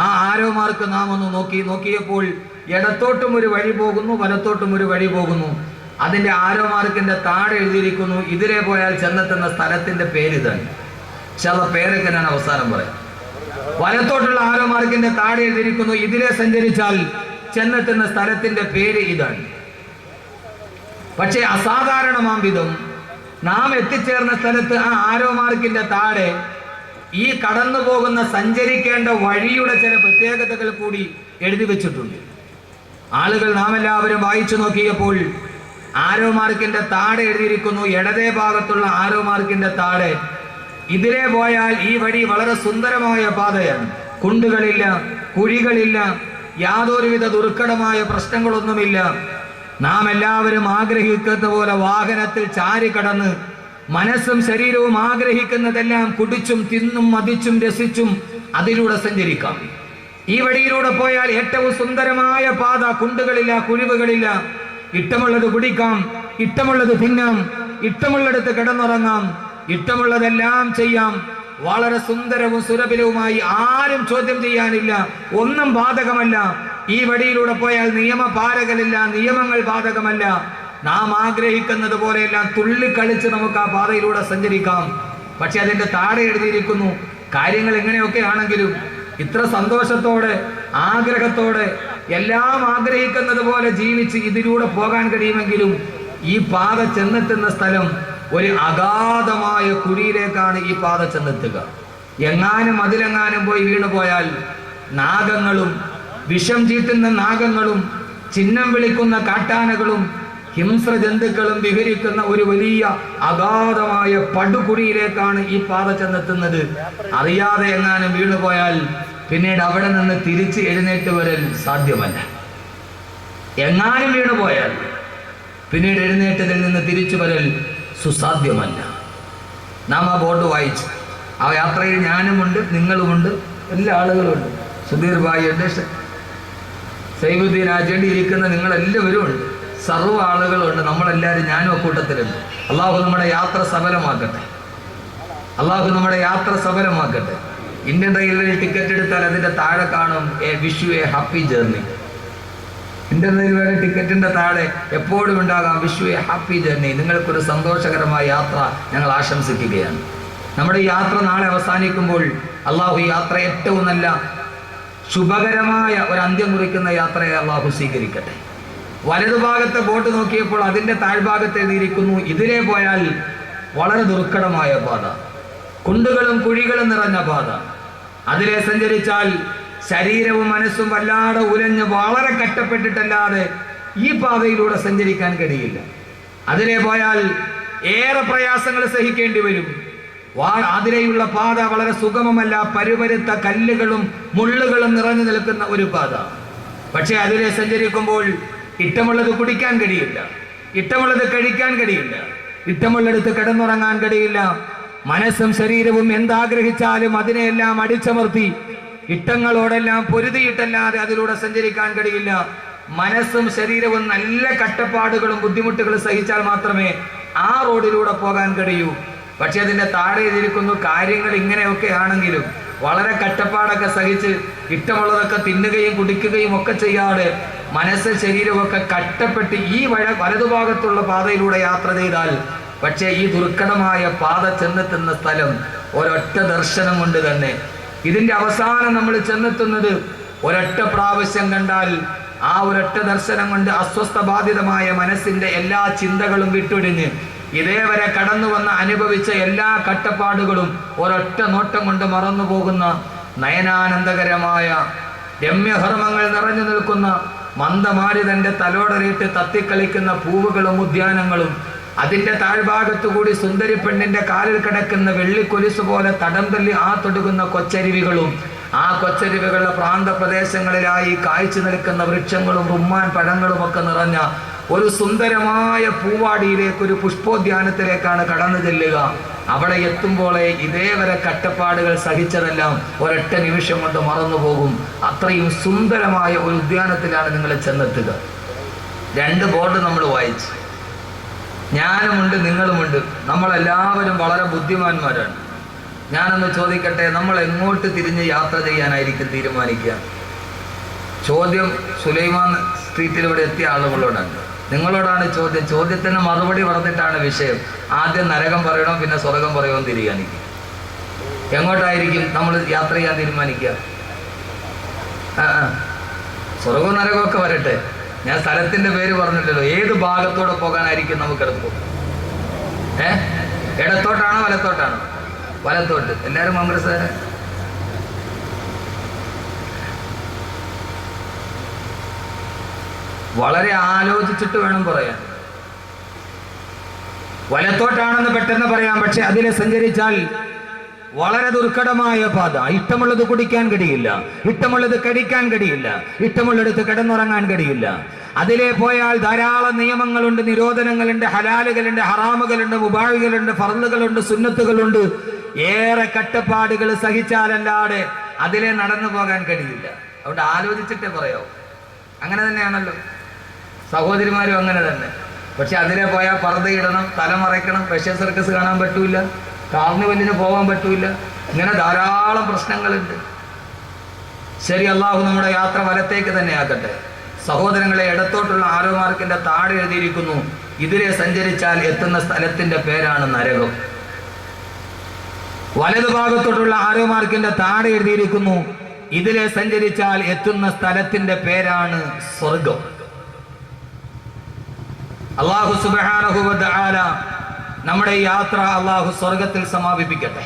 ആ arrow mark നാം ഒന്ന് നോക്കിയപ്പോൾ ഇടത്തോട്ടും ഒരു വഴി പോകുന്നു, വലത്തോട്ടും ഒരു വഴി പോകുന്നു. അതിന്റെ ആരോ മാർക്കിന്റെ താഴെ എഴുതിയിരിക്കുന്നു ഇതിലെ പോയാൽ ചെന്നെത്തുന്ന സ്ഥലത്തിന്റെ പേര് ഇതാണ്. ചില പേരൊക്കെ ഞാൻ അവസാനം പറയാം. വലത്തോട്ടുള്ള ആരോ മാർക്കിന്റെ താഴെ എഴുതിയിരിക്കുന്നു ഇതിലെ സഞ്ചരിച്ചാൽ ചെന്നെത്തുന്ന സ്ഥലത്തിന്റെ പേര് ഇതാണ്. പക്ഷേ അസാധാരണമാം വിധം നാം എത്തിച്ചേർന്ന സ്ഥലത്ത് ആ ആരോ മാർക്കിന്റെ താഴെ ഈ കടന്നു പോകുന്ന സഞ്ചരിക്കേണ്ട വഴിയുടെ ചില പ്രത്യേകതകൾ കൂടി എഴുതി വെച്ചിട്ടുണ്ട്. ആളുകൾ നാം എല്ലാവരും വായിച്ചു നോക്കിയപ്പോൾ ആരോ മാർക്കിന്റെ താഴെ എഴുതിയിരിക്കുന്നു, ഇടതേ ഭാഗത്തുള്ള ആരോ മാർക്കിന്റെ താഴെ ഇതിലെ പോയാൽ ഈ വഴി വളരെ സുന്ദരമായ പാതയാണ്, കുണ്ടുകളില്ല, കുഴികളില്ല, യാതൊരുവിധ ദുർഘടമായ പ്രശ്നങ്ങളൊന്നുമില്ല. നാം എല്ലാവരും ആഗ്രഹിക്കുന്ന പോലെ വാഹനത്തിൽ ചാരി കടന്ന് മനസ്സും ശരീരവും ആഗ്രഹിക്കുന്നതെല്ലാം കുടിച്ചും തിന്നും മതിച്ചും രസിച്ചും അതിലൂടെ സഞ്ചരിക്കാം. ഈ വഴിയിലൂടെ പോയാൽ ഏറ്റവും സുന്ദരമായ പാത, കുണ്ടുകളില്ല, കുഴിവുകളില്ല. ഇഷ്ടമുള്ളത് കുടിക്കാം, ഇഷ്ടമുള്ളത് തിന്നാം, ഇഷ്ടമുള്ളിടത്ത് കിടന്നുറങ്ങാം, ഇഷ്ടമുള്ളതെല്ലാം ചെയ്യാം. വളരെ സുന്ദരവും സുലഭവുമായി ആരും ചോദ്യം ചെയ്യാനില്ല, ഒന്നും ബാധകമല്ല. ഈ വഴിയിലൂടെ പോയാൽ നിയമപാലകരില്ല, നിയമങ്ങൾ ബാധകമല്ല. നാം ആഗ്രഹിക്കുന്നത് പോലെയെല്ലാം തുള്ളിക്കളിച്ച് നമുക്ക് ആ പാതയിലൂടെ സഞ്ചരിക്കാം. പക്ഷെ അതിന്റെ താഴെ എഴുതിയിരിക്കുന്നു കാര്യങ്ങൾ എങ്ങനെയൊക്കെ ആണെങ്കിലും ഇത്ര സന്തോഷത്തോടെ ആഗ്രഹത്തോടെ എല്ലാം ആഗ്രഹിക്കുന്നത് പോലെ ജീവിച്ച് ഇതിലൂടെ പോകാൻ കഴിയുമെങ്കിലും ഈ പാത ചെന്നെത്തുന്ന സ്ഥലം ഒരു അഗാധമായ കുഴിയിലേക്കാണ് ഈ പാത ചെന്നെത്തുക. എങ്ങാനും അതിലെങ്ങാനും പോയി വീണുപോയാൽ നാഗങ്ങളും വിഷം ചീറ്റുന്ന നാഗങ്ങളും ചിഹ്നം വിളിക്കുന്ന കാട്ടാനകളും ഹിംസ്ര ജന്തുക്കളും വിഹരിക്കുന്ന ഒരു വലിയ അഗാധമായ പടുകുഴിയിലേക്കാണ് ഈ പാത ചെന്നെത്തുന്നത്. അറിയാതെ എങ്ങാനും വീണുപോയാൽ പിന്നീട് അവിടെ നിന്ന് തിരിച്ച് എഴുന്നേറ്റ് വരൽ സാധ്യമല്ല. എങ്ങാനും വീണുപോയാൽ പിന്നീട് എഴുന്നേറ്റതിൽ നിന്ന് തിരിച്ചു വരൽ സുസാധ്യമല്ല. നാം ആ ബോർഡ് വായിച്ചു. ആ യാത്രയിൽ ഞാനുമുണ്ട്, നിങ്ങളുമുണ്ട്, എല്ലാ ആളുകളുമുണ്ട്. സുധീർ ഭായി ഉണ്ട്, സൈബുദ്ദീൻ ആചേണ്ടി ഇരിക്കുന്ന നിങ്ങളെല്ലാവരും ഉണ്ട്, സർവ്വ ആളുകളുണ്ട്, നമ്മളെല്ലാവരും ഞാനും അക്കൂട്ടത്തിലുണ്ട്. അള്ളാഹു നമ്മുടെ യാത്ര സഫലമാക്കട്ടെ, അള്ളാഹു നമ്മുടെ യാത്ര സഫലമാക്കട്ടെ. ഇന്ത്യൻ റെയിൽവേയിൽ ടിക്കറ്റ് എടുത്താൽ അതിൻ്റെ താഴെ കാണും wish you A happy journey. Indian റെയിൽവേയുടെ ടിക്കറ്റിൻ്റെ താഴെ എപ്പോഴും ഉണ്ടാകാം wish you A happy journey, നിങ്ങൾക്കൊരു സന്തോഷകരമായ യാത്ര ഞങ്ങൾ ആശംസിക്കുകയാണ്. നമ്മുടെ ഈ യാത്ര നാളെ അവസാനിക്കുമ്പോൾ അള്ളാഹു ഈ യാത്ര ഏറ്റവും നല്ല ശുഭകരമായ ഒരു അന്ത്യം കുറിക്കുന്ന യാത്രയെ അള്ളാഹു സ്വീകരിക്കട്ടെ. വലതുഭാഗത്തെ ബോട്ട് നോക്കിയപ്പോൾ അതിൻ്റെ താഴ്ഭാഗത്ത് എഴുതിയിരിക്കുന്നു ഇതിലെ പോയാൽ വളരെ ദുർഘടമായ പാത, കുണ്ടുകളും കുഴികളും നിറഞ്ഞ പാത. അതിലെ സഞ്ചരിച്ചാൽ ശരീരവും മനസ്സും വല്ലാതെ ഉലഞ്ഞ് വളരെ കഷ്ടപ്പെട്ടിട്ടല്ലാതെ ഈ പാതയിലൂടെ സഞ്ചരിക്കാൻ കഴിയില്ല. അതിലെ പോയാൽ ഏറെ പ്രയാസങ്ങൾ സഹിക്കേണ്ടി വരും. അതിലെയുള്ള പാത വളരെ സുഗമമല്ല, പരുപരുത്ത കല്ലുകളും മുള്ളുകളും നിറഞ്ഞു നിൽക്കുന്ന ഒരു പാത. പക്ഷെ അതിലെ സഞ്ചരിക്കുമ്പോൾ ഇഷ്ടമുള്ളത് കുടിക്കാൻ കഴിയില്ല, ഇഷ്ടമുള്ളത് കഴിക്കാൻ കഴിയില്ല, ഇഷ്ടമുള്ളിടത്ത് കിടന്നുറങ്ങാൻ കഴിയില്ല. മനസ്സും ശരീരവും എന്താഗ്രഹിച്ചാലും അതിനെയെല്ലാം അടിച്ചമർത്തി ഇഷ്ടങ്ങളോടെല്ലാം പൊരുതിയിട്ടല്ലാതെ അതിലൂടെ സഞ്ചരിക്കാൻ കഴിയില്ല. മനസ്സും ശരീരവും നല്ല കഷ്ടപ്പാടുകളും ബുദ്ധിമുട്ടുകളും സഹിച്ചാൽ മാത്രമേ ആ റോഡിലൂടെ പോകാൻ കഴിയൂ. പക്ഷെ അതിൻ്റെ താഴെ എഴുതിയിരിക്കുന്നു കാര്യങ്ങൾ ഇങ്ങനെയൊക്കെ ആണെങ്കിലും വളരെ കഷ്ടപ്പാടൊക്കെ സഹിച്ച് ഇഷ്ടമുള്ളതൊക്കെ തിന്നുകയും കുടിക്കുകയും ഒക്കെ ചെയ്യാതെ മനസ്സ് ശരീരമൊക്കെ കഷ്ടപ്പെട്ട് ഈ വലതുഭാഗത്തുള്ള പാതയിലൂടെ യാത്ര ചെയ്താൽ പക്ഷേ ഈ ദുർഘടമായ പാത ചെന്നെത്തുന്ന സ്ഥലം ഒരൊറ്റ ദർശനം കൊണ്ട് തന്നെ, ഇതിൻ്റെ അവസാനം നമ്മൾ ചെന്നെത്തുന്നത് ഒരൊറ്റ പ്രാവശ്യം കണ്ടാൽ ആ ഒരൊറ്റ ദർശനം കൊണ്ട് അസ്വസ്ഥബാധിതമായ മനസ്സിൻ്റെ എല്ലാ ചിന്തകളും വിട്ടൊഴിഞ്ഞ് ഇതേവരെ കടന്നു വന്ന് അനുഭവിച്ച എല്ലാ കഷ്ടപ്പാടുകളും ഒരൊറ്റ നോട്ടം കൊണ്ട് മറന്നു പോകുന്ന നയനാനന്ദകരമായ രമ്യഹർമ്മങ്ങൾ നിറഞ്ഞു നിൽക്കുന്ന മന്ദമാരുതൻ്റെ തലോടറിയിട്ട് തത്തിക്കളിക്കുന്ന പൂവുകളും ഉദ്യാനങ്ങളും അതിൻ്റെ താഴ്ഭാഗത്തുകൂടി സുന്ദരി പെണ്ണിൻ്റെ കാലിൽ കിടക്കുന്ന വെള്ളിക്കൊലിസ് പോലെ തടം തല്ലി തൊടുകുന്ന കൊച്ചരുവികളും ആ കൊച്ചരുവികളുടെ പ്രാന്തപ്രദേശങ്ങളിലായി കായ്ച്ചു നിൽക്കുന്ന വൃക്ഷങ്ങളും റുമ്മാൻ പഴങ്ങളും ഒക്കെ നിറഞ്ഞ ഒരു സുന്ദരമായ പൂവാടിയിലേക്ക്, ഒരു പുഷ്പോദ്യാനത്തിലേക്കാണ് കടന്നു ചെല്ലുക. അവിടെ എത്തുമ്പോഴേ ഇതേവരെ കഷ്ടപ്പാടുകൾ സഹിച്ചതെല്ലാം ഒരൊറ്റ നിമിഷം കൊണ്ട് മറന്നു പോകും. അത്രയും സുന്ദരമായ ഒരു ഉദ്യാനത്തിലാണ് നിങ്ങൾ ചെന്നെത്തുക. രണ്ട് ബോർഡ് നമ്മൾ വായിച്ചു. ഞാനുമുണ്ട്, നിങ്ങളുമുണ്ട്, നമ്മളെല്ലാവരും വളരെ ബുദ്ധിമാന്മാരാണ്. ഞാനൊന്ന് ചോദിക്കട്ടെ, നമ്മൾ എങ്ങോട്ട് തിരിഞ്ഞ് യാത്ര ചെയ്യാനായിരിക്കും തീരുമാനിക്കുക? ചോദ്യം സുലൈമാൻ സ്ട്രീറ്റിലൂടെ എത്തിയ ആളുകളോടാണ്, നിങ്ങളോടാണ് ചോദ്യം. ചോദ്യത്തിന് മറുപടി പറഞ്ഞിട്ടാണ് വിഷയം. ആദ്യം നരകം പറയണം, പിന്നെ സ്വർഗം പറയുമെന്ന് തീരുമാനിക്കും. എങ്ങോട്ടായിരിക്കും നമ്മൾ യാത്ര ചെയ്യാൻ തീരുമാനിക്കുക? സ്വർഗവും നരകമൊക്കെ വരട്ടെ, ഞാൻ സ്ഥലത്തിന്റെ പേര് പറഞ്ഞില്ലല്ലോ. ഏത് ഭാഗത്തോടെ പോകാനായിരിക്കും നമുക്ക് എളുപ്പം? ഇടത്തോട്ടാണോ വലത്തോട്ടാണോ? വലത്തോട്ട്. എല്ലാവരും കോൺഗ്രസ്. വളരെ ആലോചിച്ചിട്ട് വേണം പറയാൻ. വലത്തോട്ടാണെന്ന് പെട്ടെന്ന് പറയാം, പക്ഷെ അതിലെ സഞ്ചരിച്ചാൽ വളരെ ദുർഘടമായ പാത. ഇഷ്ടമുള്ളത് കുടിക്കാൻ കഴിയില്ല, ഇഷ്ടമുള്ളത് കഴിക്കാൻ കഴിയില്ല, ഇഷ്ടമുള്ളിടത്ത് കിടന്നുറങ്ങാൻ കഴിയില്ല. അതിലെ പോയാൽ ധാരാളം നിയമങ്ങളുണ്ട്, നിരോധനങ്ങളുണ്ട്, ഹലാലുകളുണ്ട്, ഹറാമുകളുണ്ട്, മുബാഹുകളുണ്ട്, ഫർളുകളുണ്ട്, സുന്നത്തുകളുണ്ട്. ഏറെ കട്ടപ്പാടുകൾ സഹിച്ചാലല്ലാതെ അതിലെ നടന്നു പോകാൻ കഴിയില്ല. അതുകൊണ്ട് ആലോചിച്ചിട്ടേ പറയാവൂ. അങ്ങനെ തന്നെയാണല്ലോ സഹോദരിമാരും അങ്ങനെ തന്നെ. പക്ഷെ അതിലെ പോയാൽ പർദ്ദയിടണം, തലമറയ്ക്കണം, റഷ്യൻ സർക്കസ് കാണാൻ പറ്റൂല, കാർണിവലിന് പോകാൻ പറ്റൂല. ഇങ്ങനെ ധാരാളം പ്രശ്നങ്ങളുണ്ട്. ശരി, അള്ളാഹു നമ്മുടെ യാത്ര വലത്തേക്ക് തന്നെ ആക്കട്ടെ. സഹോദരങ്ങളെ, ഇടത്തോട്ടുള്ള ആരോ മാർക്കിന്റെ താഴെ എഴുതിയിരിക്കുന്നു, ഇതിലെ സഞ്ചരിച്ചാൽ എത്തുന്ന സ്ഥലത്തിന്റെ പേരാണ് നരകം. വലതുഭാഗത്തോട്ടുള്ള ആരോ മാർക്കിന്റെ താഴെ എഴുതിയിരിക്കുന്നു, ഇതിലെ സഞ്ചരിച്ചാൽ എത്തുന്ന സ്ഥലത്തിന്റെ പേരാണ് സ്വർഗം. അല്ലാഹു സുബ്ഹാനഹു വ തആല നമ്മുടെ യാത്ര അല്ലാഹു സ്വർഗത്തിൽ സമാപിപ്പിക്കട്ടെ.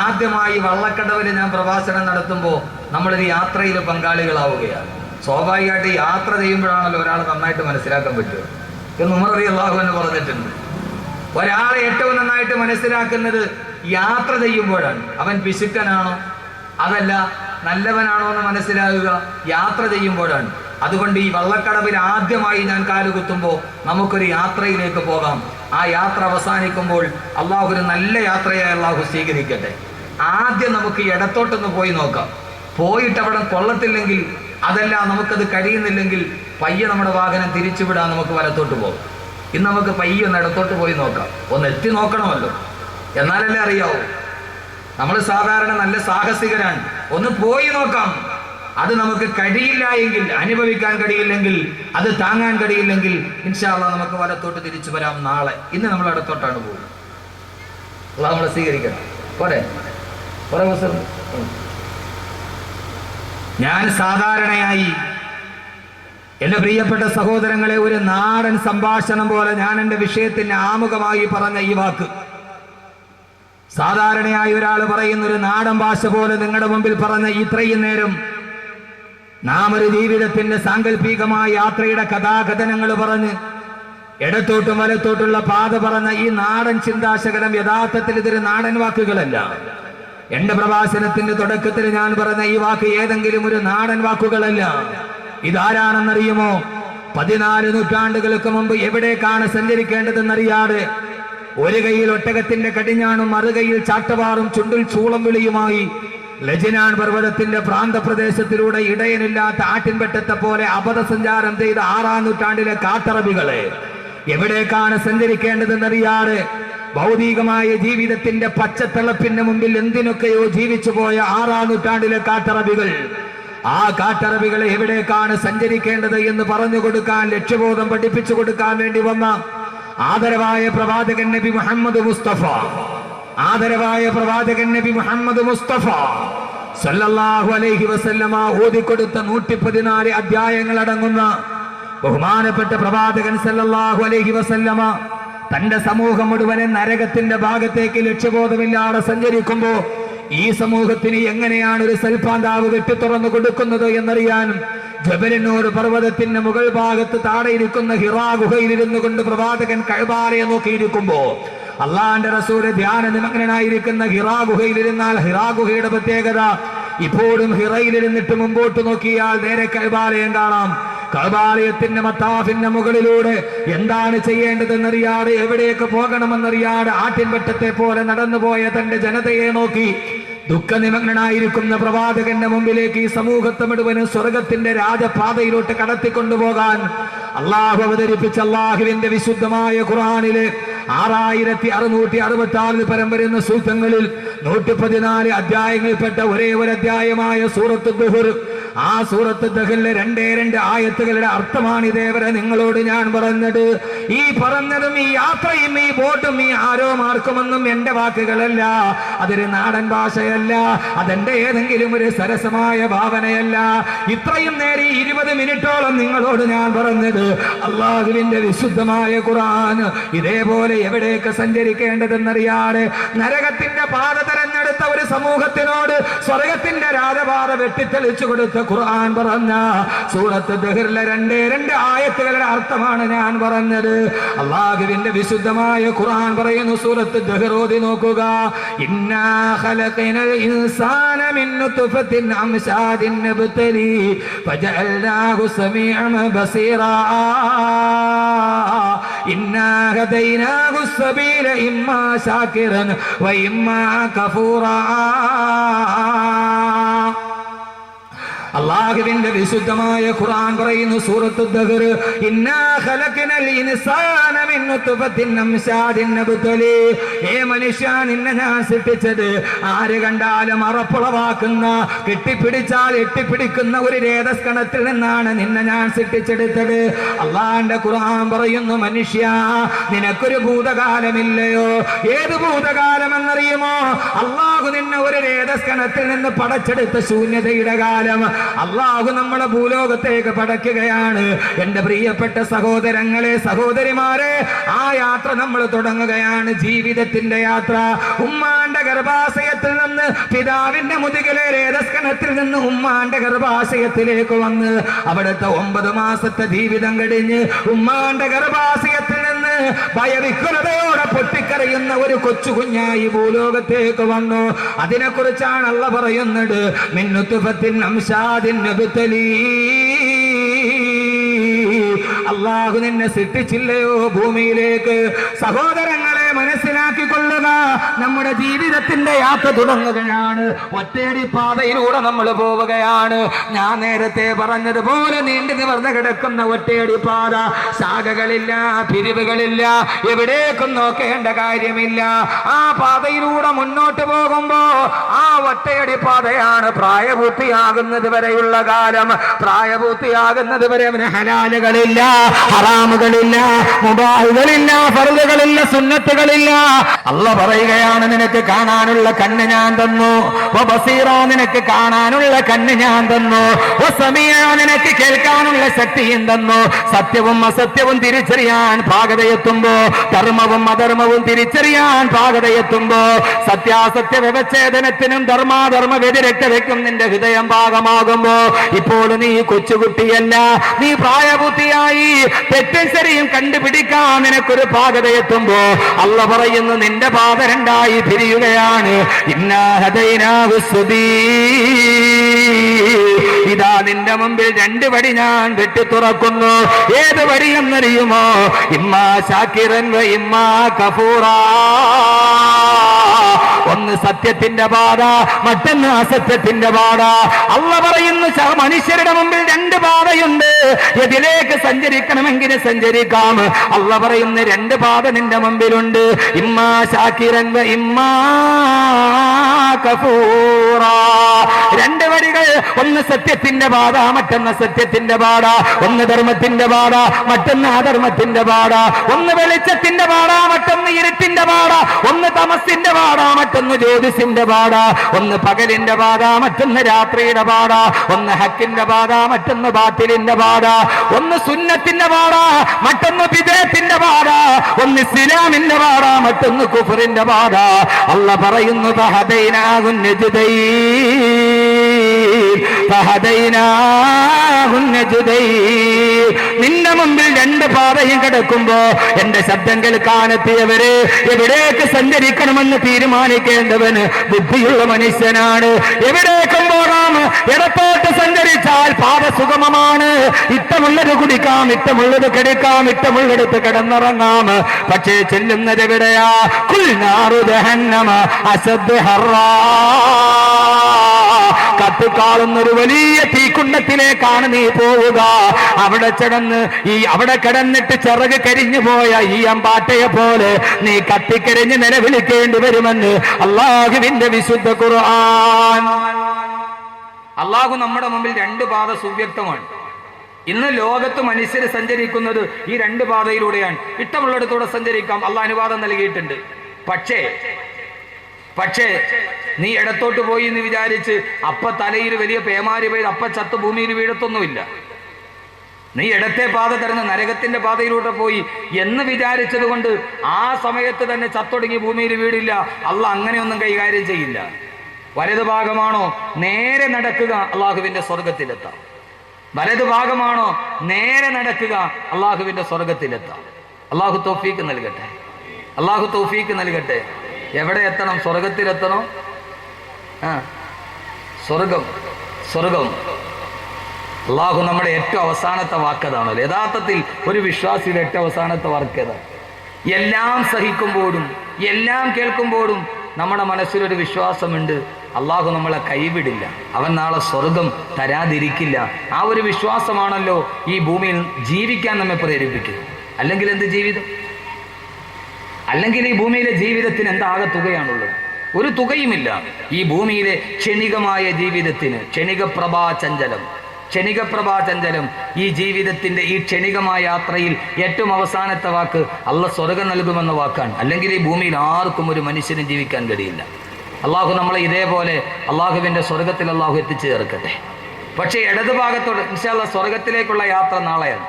ആദ്യമായി വള്ളക്കടവിൽ ഞാൻ പ്രഭാഷണം നടത്തുമ്പോൾ നമ്മളൊരു യാത്രയിൽ പങ്കാളികളാവുകയാണ്. സ്വാഭാവികമായിട്ട് യാത്ര ചെയ്യുമ്പോഴാണല്ലോ ഒരാൾ നന്നായിട്ട് മനസ്സിലാക്കാൻ പറ്റുക എന്ന് ഉമർ റളിയല്ലാഹു അൻഹു പറഞ്ഞിട്ടുണ്ട്. ഒരാളെ ഏറ്റവും നന്നായിട്ട് മനസ്സിലാക്കുന്നത് യാത്ര ചെയ്യുമ്പോഴാണ്. അവൻ പിശുക്കനാണോ അതല്ല നല്ലവനാണോ എന്ന് മനസ്സിലാകുക യാത്ര ചെയ്യുമ്പോഴാണ്. അതുകൊണ്ട് ഈ വള്ളക്കടവിൽ ആദ്യമായി ഞാൻ കാലുകുത്തുമ്പോൾ നമുക്കൊരു യാത്രയിലേക്ക് പോകാം. ആ യാത്ര അവസാനിക്കുമ്പോൾ അള്ളാഹു ഒരു നല്ല യാത്രയായി അള്ളാഹു സ്വീകരിക്കട്ടെ. ആദ്യം നമുക്ക് ഇടത്തോട്ടൊന്ന് പോയി നോക്കാം. പോയിട്ട് അവിടെ കൊള്ളത്തില്ലെങ്കിൽ, അതല്ല നമുക്കത് കഴിയുന്നില്ലെങ്കിൽ പയ്യെ നമ്മുടെ വാഹനം തിരിച്ചുവിടാൻ നമുക്ക് വലത്തോട്ട് പോകും. ഇന്ന് നമുക്ക് പയ്യെ ഒന്ന് ഇടത്തോട്ട് പോയി നോക്കാം. ഒന്ന് എത്തി നോക്കണമല്ലോ, എന്നാലല്ലേ അറിയാവൂ. നമ്മൾ സാധാരണ നല്ല സാഹസികരാണ്. ഒന്ന് പോയി നോക്കാം. അത് നമുക്ക് കഴിയില്ല എങ്കിൽ, അനുഭവിക്കാൻ കഴിയില്ലെങ്കിൽ, അത് താങ്ങാൻ കഴിയില്ലെങ്കിൽ ഇൻഷാ അല്ലാഹ് നമുക്ക് വലത്തോട്ട് തിരിച്ചു വരാം നാളെ. ഇന്ന് നമ്മൾ ഇടത്തോട്ടാണ് പോകുന്നത്. അള്ളാഹു നമ്മളെ സ്വീകരിക്കണം. പോരെ ഞാൻ സാധാരണയായി എന്റെ പ്രിയപ്പെട്ട സഹോദരങ്ങളെ ഒരു നാടൻ സംഭാഷണം പോലെ ഞാൻ എന്റെ വിഷയത്തിന് ആമുഖമായി പറഞ്ഞ ഈ വാക്ക് സാധാരണയായി ഒരാൾ പറയുന്ന ഒരു നാടൻ ഭാഷ പോലെ നിങ്ങളുടെ മുമ്പിൽ പറഞ്ഞ ഇത്രയും നേരം നാം ഒരു ജീവിതത്തിന്റെ സാങ്കല്പികമായ യാത്രയുടെ കഥാകഥനങ്ങൾ പറഞ്ഞ് ഇടത്തോട്ടും വലത്തോട്ടുള്ള പാത പറഞ്ഞ ഈ നാടൻ ചിന്താശകലം യഥാർത്ഥത്തിൽ ഇതൊരു നാടൻ വാക്കുകളല്ല. എന്റെ പ്രഭാഷണത്തിന്റെ തുടക്കത്തിൽ ഞാൻ പറഞ്ഞ ഈ വാക്ക് ഏതെങ്കിലും ഒരു നാടൻ വാക്കുകളല്ല. ഇതാരാണെന്നറിയുമോ? 14 നൂറ്റാണ്ടുകൾക്ക് മുമ്പ് എവിടേക്കാണ് സഞ്ചരിക്കേണ്ടതെന്നറിയാതെ ഒരു കൈയിൽ ഒട്ടകത്തിന്റെ കടിഞ്ഞാണും മറുകൈയിൽ ചാട്ടവാറും ചുണ്ടിൽ ചൂളം വിളിയുമായി ലജ്നാൻ പർവ്വതത്തിന്റെ പ്രാന്തപ്രദേശത്തിലൂടെ ഇടയനില്ലാത്ത ആട്ടിൻപെട്ടത്തെ പോലെ അബദ്ധസഞ്ചാരം ചെയ്ത 6-ാം നൂറ്റാണ്ടിലെ കാട്ടറബികളെ എവിടേക്കാണ് സഞ്ചരിക്കേണ്ടതെന്നറിയാതെ ഭൗതികമായ ജീവിതത്തിന്റെ പച്ചത്തിളപ്പിന്റെ മുമ്പിൽ എന്തിനൊക്കെയോ ജീവിച്ചു പോയ 6-ാം നൂറ്റാണ്ടിലെ കാട്ടറബികൾ, ആ കാട്ടറബികളെ എവിടേക്കാണ് സഞ്ചരിക്കേണ്ടത് എന്ന് പറഞ്ഞു കൊടുക്കാൻ, ലക്ഷ്യബോധം പഠിപ്പിച്ചു കൊടുക്കാൻ വേണ്ടി വന്ന ആദരവായ പ്രവാചകൻ നബി മുഹമ്മദ് മുസ്തഫ, ആദരവായ പ്രവാചകൻ നബി മുഹമ്മദ് മുസ്തഫ സല്ലല്ലാഹു അലൈഹി വസല്ലമ ഓതിക്കൊടുത്ത 114 അധ്യായങ്ങൾ അടങ്ങുന്ന ബഹുമാനപ്പെട്ട പ്രവാചകൻ സല്ലല്ലാഹു അലൈഹി വസല്ലമ തന്റെ സമൂഹം മുഴുവനെ നരകത്തിന്റെ ഭാഗത്തേക്ക് ലക്ഷ്യബോധമില്ലാതെ സഞ്ചരിക്കുമ്പോ ഈ സമൂഹത്തിന് എങ്ങനെയാണ് ഒരു സൽപാന്താവ് വെട്ടിത്തുറന്നു കൊടുക്കുന്നത് എന്നറിയാൻ ജബലന്നൂർ പർവ്വതത്തിന്റെ മുകൾ ഭാഗത്ത് താഴെയിരിക്കുന്ന ഹിറാ ഗുഹയിലിരുന്നു കൊണ്ട് പ്രവാചകൻ കഅബയെ നോക്കിയിരിക്കുമ്പോ അള്ളാന്റെ റസൂല് ധ്യാന നിമഗ്നനായിരിക്കുന്ന ഹിറാ ഗുഹയിലിരുന്നാൽ ഹിറാ ഗുഹയുടെ പ്രത്യേകത ഇപ്പോഴും ഹിറയിലിരുന്നിട്ട് മുമ്പോട്ട് നോക്കിയാൽ നേരെ കഅബാലയം കാണാം. കഅബാലയത്തിന്റെ മത്താഫിന്റെ മുകളിലൂടെ എന്താണ് ചെയ്യേണ്ടതെന്നറിയാതെ, എവിടേക്ക് പോകണമെന്നറിയാതെ ആട്ടിൻപറ്റത്തെ പോലെ നടന്നുപോയ തന്റെ ജനതയെ നോക്കി ദുഃഖനിമഗ്നനായിരിക്കുന്ന പ്രവാചകന്റെ മുമ്പിലേക്ക് ഈ സമൂഹത്തെ മുഴുവനും സ്വർഗത്തിന്റെ രാജപാതയിലോട്ട് കടത്തിക്കൊണ്ടുപോകാൻ അള്ളാഹു അവതരിപ്പിച്ച അള്ളാഹുവിന്റെ വിശുദ്ധമായ ഖുർആനിലെ 6666 പരം വരുന്ന സൂക്തങ്ങളിൽ 114 അധ്യായങ്ങളിൽപ്പെട്ട ഒരേ ഒരു അധ്യായമായ സൂറത്ത് ദുഹർ. ആ സൂറത്ത് ദഹറിലെ 2 ആയത്തുകളുടെ അർത്ഥമാണ് ഇതേവരെ നിങ്ങളോട് ഞാൻ പറഞ്ഞത്. ഈ പറഞ്ഞതും ഈ യാത്രയും ഈ ബോട്ടും ഈ ആരോ മാർക്കുമെന്നും എന്റെ വാക്കുകളല്ല, അതൊരു നാടൻ ഭാഷയല്ല, അതെന്റെ ഏതെങ്കിലും ഒരു സരസമായ ഭാവനയല്ല. ഇത്രയും നേരെ 20 മിനിറ്റോളം നിങ്ങളോട് ഞാൻ പറഞ്ഞത് അള്ളാഹുവിന്റെ വിശുദ്ധമായ ഖുർആൻ. ഇതേപോലെ എവിടേക്ക് സഞ്ചരിക്കേണ്ടതെന്നറിയാതെ നരകത്തിന്റെ പാത തെരഞ്ഞെടുത്ത ഒരു സമൂഹത്തിനോട് സ്വർഗത്തിന്റെ രാജപാത വെട്ടിത്തെളിച്ചു കൊടുത്ത ഖുർആൻ പറഞ്ഞ സൂറത്ത് ദഹറിലെ 2 ആയത്തുകളുടെ അർത്ഥമാണ് ഞാൻ പറഞ്ഞത്. അല്ലാഹുവിന്റെ വിശുദ്ധമായ ഖുർആൻ പറയുന്നു, സൂറത്ത് ദഹർ ഓതി നോക്കുക. ഇന്നാ ഖലഖനൽ ഇൻസാന മിൻ നുത്ഫത്തിൻ അംശാദിൻ നബ്തലി ഫജഅൽനാഹു സമീഅൻ ബസീറാ ഇന്നാ ഹദൈനാഹു സബീല ഇമ്മാ ശാകിറൻ വ ഇമ്മാ കഫൂറാ. അല്ലാഹുവിന്റെ വിശുദ്ധമായ ഖുർആൻ പറയുന്നു സൂറത്ത് ദഹർ, ഇന്നാ ഖലഖനൽ ഇൻസാന മിൻ നുത്ഫത്തിൻ അംശാദിൻ നബ്തലി. ഏ മനുഷ്യ, നിന്നെ ഞാൻ സൃഷ്ടിച്ചത് ആര് കണ്ടാലും അറപ്പുളവാക്കുന്ന, കെട്ടിപ്പിടിച്ചാൽ എട്ടിപ്പിടിക്കുന്ന ഒരു രേതസ്കണത്തിൽ നിന്നാണ് നിന്നെ ഞാൻ സൃഷ്ടിച്ചെടുത്തത്. അള്ളാന്റെ ഖുർആൻ പറയുന്നു, മനുഷ്യ നിനക്കൊരു ഭൂതകാലമില്ലയോ? ഏത് ഭൂതകാലമെന്നറിയുമോ? അള്ളാഹു നിന്നെ ഒരു രേതസ്കണത്തിൽ നിന്ന് പടച്ചെടുത്ത ശൂന്യതയുടെ കാലം. അള്ളാഹു നമ്മളെ ഭൂലോകത്തേക്ക് പടക്കുകയാണ്. എന്റെ പ്രിയപ്പെട്ട സഹോദരങ്ങളെ, സഹോദരിമാരെ, ആ യാത്ര നമ്മൾ തുടങ്ങുകയാണ്, ജീവിതത്തിന്റെ യാത്ര. ഉമ്മാന്റെ ഗർഭാശയത്തിൽ നിന്ന്, പിതാവിന്റെ മുതുകിലെ രേതസ്കണത്തിൽ നിന്ന് ഉമ്മാന്റെ ഗർഭാശയത്തിലേക്ക് വന്ന് അവിടുത്തെ 9 മാസത്തെ ജീവിതം കഴിഞ്ഞ് ഉമ്മാന്റെ ഗർഭാശയത്തിൽ നിന്ന് ഭയവിഹ്വലതയോടെ പൊട്ടിക്കരയുന്ന ഒരു കൊച്ചു കുഞ്ഞായി ഭൂലോകത്തേക്ക് വന്നു. അതിനെക്കുറിച്ചാണ് അല്ലാഹ് പറയുന്നത്, മിന്നുത്തുഫത്തിൻ അംശാദിൻ നബ്തലി. അല്ലാഹു നിന്നെ സൃഷ്ടിച്ചില്ലയോ ഭൂമിയിലേക്ക്? സഹോദരങ്ങളെ, മനസ്സിലാക്കിക്കൊള്ളുക, നമ്മുടെ ജീവിതത്തിന്റെ യാത്ര തുടങ്ങുകയാണ്. ഒറ്റയടി പാതയിലൂടെ നമ്മൾ പോവുകയാണ്. ഞാൻ നേരത്തെ പറഞ്ഞതുപോലെ നീണ്ടു നിവർന്ന് കിടക്കുന്ന ഒറ്റയടി പാത. ശാഖകളില്ല, പിരിവുകളില്ല, എവിടേക്കും നോക്കേണ്ട കാര്യമില്ല. ആ പാതയിലൂടെ മുന്നോട്ട് പോകുമ്പോ ആ ഒറ്റയടി പാതയാണ് പ്രായപൂർത്തിയാകുന്നത് വരെയുള്ള കാലം. പ്രായപൂർത്തിയാകുന്നത് വരെ അവന് ഹലാലുകളില്ല, ഹറാമുകളില്ല, മുബാഹുകളില്ല, ഫർളുകളില്ല, സുന്നത്തുകളില്ല. അല്ലാഹ് പറയുകയാണ്, നിനക്ക് കാണാനുള്ള കണ്ണ് ഞാൻ തന്നു, വബസീറ നിനക്ക് കാണാനുള്ള കണ്ണ് ഞാൻ തന്നു, വസമിയ നിനക്ക് കേൾക്കാനുള്ള ശക്തിയും തന്നു. സത്യവും അസത്യവും തിരിച്ചറിയാൻ പാകതയെത്തുമ്പോ, ധർമ്മവും അധർമ്മവും തിരിച്ചറിയാൻ പാകതയെത്തുമ്പോ, സത്യാസത്യ വ്യവച്ഛേദനത്തിനും ധർമാധർമ്മ വ്യതിരക്തതയ്ക്കും നിന്റെ ഹൃദയം ഭാഗമാകുമ്പോ, ഇപ്പോൾ നീ കൊച്ചുകുട്ടിയല്ല, നീ പ്രായപൂർത്തിയായി. തെറ്റും ശരിയും കണ്ടുപിടിക്കാൻ നിനക്കൊരു പാകതയെത്തുമ്പോ അല്ലാഹ് പറയുന്നു, നിന്റെ പാത 2 പിരിയുകയാണ്. ഇന്നാ ഹദൈനാഹു സബീൽ. ഇതാ നിന്റെ മുമ്പിൽ 2 വഴി ഞാൻ വെട്ടി തുറക്കുന്നു. ഏത് വഴി എന്നറിയുമോ? ഇമ്മാ ശാകിറൻ വ ഇമ്മാ കഫൂറാ. ഒന്ന് സത്യത്തിന്റെ പാത, മറ്റൊന്ന് അസത്യത്തിന്റെ പാത. അല്ലാഹ് പറയുന്നു, മനുഷ്യരുടെ മുമ്പിൽ 2 പാതയുണ്ട്. ഇതിലേക്ക് സഞ്ചരിക്കണമെങ്കിൽ സഞ്ചരിക്കാം. അല്ലാഹ് പറയുന്ന 2 പാത നിന്റെ മുമ്പിലുണ്ട്. ഇമ്മാ ശാകിറൻ വ ഇമ്മാ കഫൂറാ. 2 വഴികൾ. ഒന്ന് സത്യത്തിന്റെ പാത, മറ്റൊന്ന് സത്യത്തിന്റെ പാത. ഒന്ന് ധർമ്മത്തിന്റെ പാത, മറ്റൊന്ന് അധർമ്മത്തിന്റെ പാത. ഒന്ന് വെളിച്ചത്തിന്റെ പാത, മറ്റൊന്ന് ഇരുട്ടിന്റെ പാത. ഒന്ന് തമസിന്റെ പാത, മറ്റൊന്ന് ജ്യോതിസിന്റെ പാത. ഒന്ന് പകലിന്റെ പാത, മറ്റൊന്ന് രാത്രിയുടെ പാത. ഒന്ന് ഹക്കിന്റെ പാത, മറ്റൊന്ന് ബാത്തിലിന്റെ പാത. ഒന്ന് സുന്നത്തിന്റെ പാത, മറ്റൊന്ന് ബിദഅത്തിന്റെ പാത. ഒന്ന് ഇസ്ലാമിന്റെ പാത, മറ്റൊന്ന് കുഫറിന്റെ പാത. അല്ലാഹ് പറയുന്നു, ഫഹദൈനാഹു നജ്ദൈൻ. നിന്റെ മുമ്പിൽ 2 പാതയും കിടക്കുമ്പോ എന്റെ ശബ്ദം കേൾക്കാനെത്തിയവര് എവിടേക്ക് സഞ്ചരിക്കണമെന്ന് തീരുമാനിക്കേണ്ടവന് ബുദ്ധിയുള്ള മനുഷ്യനാണ്. എവിടേക്കും പോകാം. ഇടത്തോട്ട് സഞ്ചരിച്ചാൽ പാത സുഗമമാണ്. ഇഷ്ടമുള്ളത് കുടിക്കാം, ഇഷ്ടമുള്ളത് കെടുക്കാം, ഇഷ്ടമുള്ളിടത്ത് കിടന്നിറങ്ങാം. പക്ഷേ ചെല്ലുന്നത് എവിടെയാ? കുൽ നാറു ജഹന്നമ അശദ്ദു ഹർറാ. കത്തിക്കാളുന്ന ഒരു വലിയ തീക്കുണ്ടത്തിലേക്കാണ് നീ പോവുക. അവിടെ കിടന്നിട്ട് ചിറക് കരിഞ്ഞു പോയ ഈ അമ്പാറ്റയെ പോലെ നീ കത്തിക്കരിഞ്ഞ് നിലവിളിക്കേണ്ടി വരുമെന്ന് അല്ലാഹുവിന്റെ വിശുദ്ധ ഖുർആൻ. അള്ളാഹു നമ്മുടെ മുമ്പിൽ രണ്ട് പാത സുവ്യക്തമാണ്. ഇന്ന് ലോകത്ത് മനുഷ്യർ സഞ്ചരിക്കുന്നത് ഈ രണ്ട് പാതയിലൂടെയാണ്. ഇഷ്ടമുള്ളിടത്തൂടെ സഞ്ചരിക്കാം, അള്ളാഹ് അനുവാദം നൽകിയിട്ടുണ്ട്. പക്ഷേ നീ ഇടത്തോട്ട് പോയി എന്ന് വിചാരിച്ച് അപ്പ തലയിൽ വലിയ പേമാരി പെയ്ത് അപ്പ ചത്ത് ഭൂമിയിൽ വീഴത്തൊന്നുമില്ല. നീ ഇടത്തെ പാത തരുന്ന നരകത്തിന്റെ പാതയിലൂടെ പോയി എന്ന് വിചാരിച്ചത് കൊണ്ട് ആ സമയത്ത് തന്നെ ചത്തൊടുങ്ങി ഭൂമിയിൽ വീടില്ല. അള്ളാഹ് അങ്ങനെയൊന്നും കൈകാര്യം ചെയ്യില്ല. വലതു ഭാഗമാണോ നേരെ നടക്കുക, അള്ളാഹുവിന്റെ സ്വർഗത്തിലെത്താം. വലതു ഭാഗമാണോ നേരെ നടക്കുക, അള്ളാഹുവിന്റെ സ്വർഗത്തിലെത്താം. അള്ളാഹു തൗഫീക്ക് നൽകട്ടെ, അള്ളാഹു തൗഫീക്ക് നൽകട്ടെ. എവിടെ എത്തണം? സ്വർഗത്തിലെത്തണോ? സ്വർഗം. അള്ളാഹു നമ്മുടെ ഏറ്റവും അവസാനത്തെ വാക്കതാണല്ലോ. യഥാർത്ഥത്തിൽ ഒരു വിശ്വാസിയുടെ ഏറ്റവും അവസാനത്തെ വാക്കേതാണ്. എല്ലാം സഹിക്കുമ്പോഴും എല്ലാം കേൾക്കുമ്പോഴും നമ്മുടെ മനസ്സിലൊരു വിശ്വാസമുണ്ട്, അള്ളാഹു നമ്മളെ കൈവിടില്ല, അവൻ നാളെ സ്വർഗം തരാതിരിക്കില്ല. ആ ഒരു വിശ്വാസമാണല്ലോ ഈ ഭൂമിയിൽ ജീവിക്കാൻ നമ്മെ പ്രേരിപ്പിക്കുന്നത്. അല്ലെങ്കിൽ എന്ത് ജീവിതം? അല്ലെങ്കിൽ ഈ ഭൂമിയിലെ ജീവിതത്തിന് എന്താകെ തുകയാണുള്ളത്? ഒരു തുകയുമില്ല. ഈ ഭൂമിയിലെ ക്ഷണികമായ ജീവിതത്തിന് ക്ഷണികപ്രഭാചഞ്ചലം ഈ ജീവിതത്തിന്റെ ഈ ക്ഷണികമായ യാത്രയിൽ ഏറ്റവും അവസാനത്തെ വാക്ക് അള്ളാഹ് സ്വർഗം നൽകുമെന്ന വാക്കാണ്. അല്ലെങ്കിൽ ഈ ഭൂമിയിൽ ആർക്കും ഒരു മനുഷ്യനും ജീവിക്കാൻ കഴിയില്ല. അള്ളാഹു നമ്മളെ ഇതേപോലെ അള്ളാഹുവിന്റെ സ്വർഗത്തിൽ അള്ളാഹു എത്തിച്ചു ചേർക്കട്ടെ. പക്ഷേ ഇടതു ഭാഗത്തോട് ഇൻഷാ അല്ലാഹ് സ്വർഗത്തിലേക്കുള്ള യാത്ര നാളെയാണ്.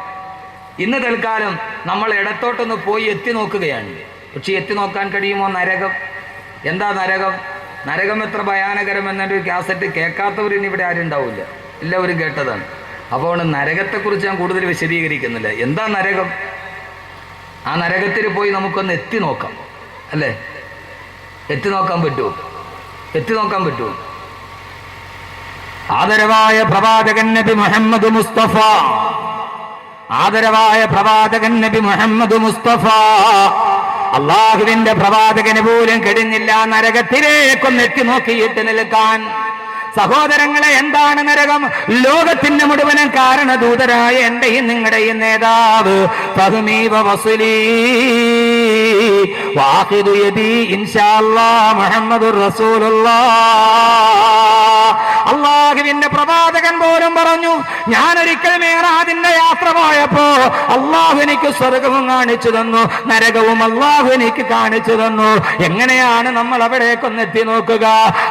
ഇന്ന് തൽക്കാലം നമ്മൾ ഇടത്തോട്ടൊന്ന് പോയി എത്തി നോക്കുകയാണ്. പക്ഷെ എത്തി നോക്കാൻ കഴിയുമോ? നരകം. എന്താ നരകം? നരകം എത്ര ഭയാനകരം എന്നൊരു കാസറ്റ് കേൾക്കാത്തവരിന് ഇവിടെ ആരും ഉണ്ടാവില്ല, എല്ലാവരും കേട്ടതാണ്. അപ്പോൾ നരകത്തെക്കുറിച്ച് ഞാൻ കൂടുതൽ വിശദീകരിക്കുന്നില്ല. എന്താ നരകം? ആ നരകത്തിൽ പോയി നമുക്കൊന്ന് എത്തി നോക്കാം, അല്ലേ? എത്തി നോക്കാൻ പറ്റുമോ? ആദരവായ പ്രവാചകൻ നബി മുഹമ്മദ് മുസ്തഫ അള്ളാഹുവിന്റെ പ്രവാചകന് പോലും കഴിഞ്ഞില്ല നരകത്തിലേക്കൊന്ന് എത്തി നോക്കിയിട്ട് നിൽക്കാൻ. സഹോദരങ്ങളെ, എന്താണ് നരകം? ലോകത്തിന്റെ മുഴുവനും കാരണദൂതരായ എന്റെയും നിങ്ങളുടെയും നേതാവ് ഫഹ്മീ വസുലീ വാഖിദു യദീ ഇൻഷാ അല്ലാഹ് മുഹമ്മദുർ റസൂലുള്ളാഹ്. അള്ളാഹുവിന്റെ പ്രവാചകൻ പോലും പറഞ്ഞു, ഞാനൊരിക്കൽ മേറാജിന്റെ യാത്ര പോയപ്പോ അള്ളാഹു എനിക്ക് സ്വർഗവും കാണിച്ചു തന്നു, നരകവും അള്ളാഹു എനിക്ക് കാണിച്ചു തന്നു. എങ്ങനെയാണ് നമ്മൾ അവിടേക്കൊന്ന് എത്തി നോക്കുക?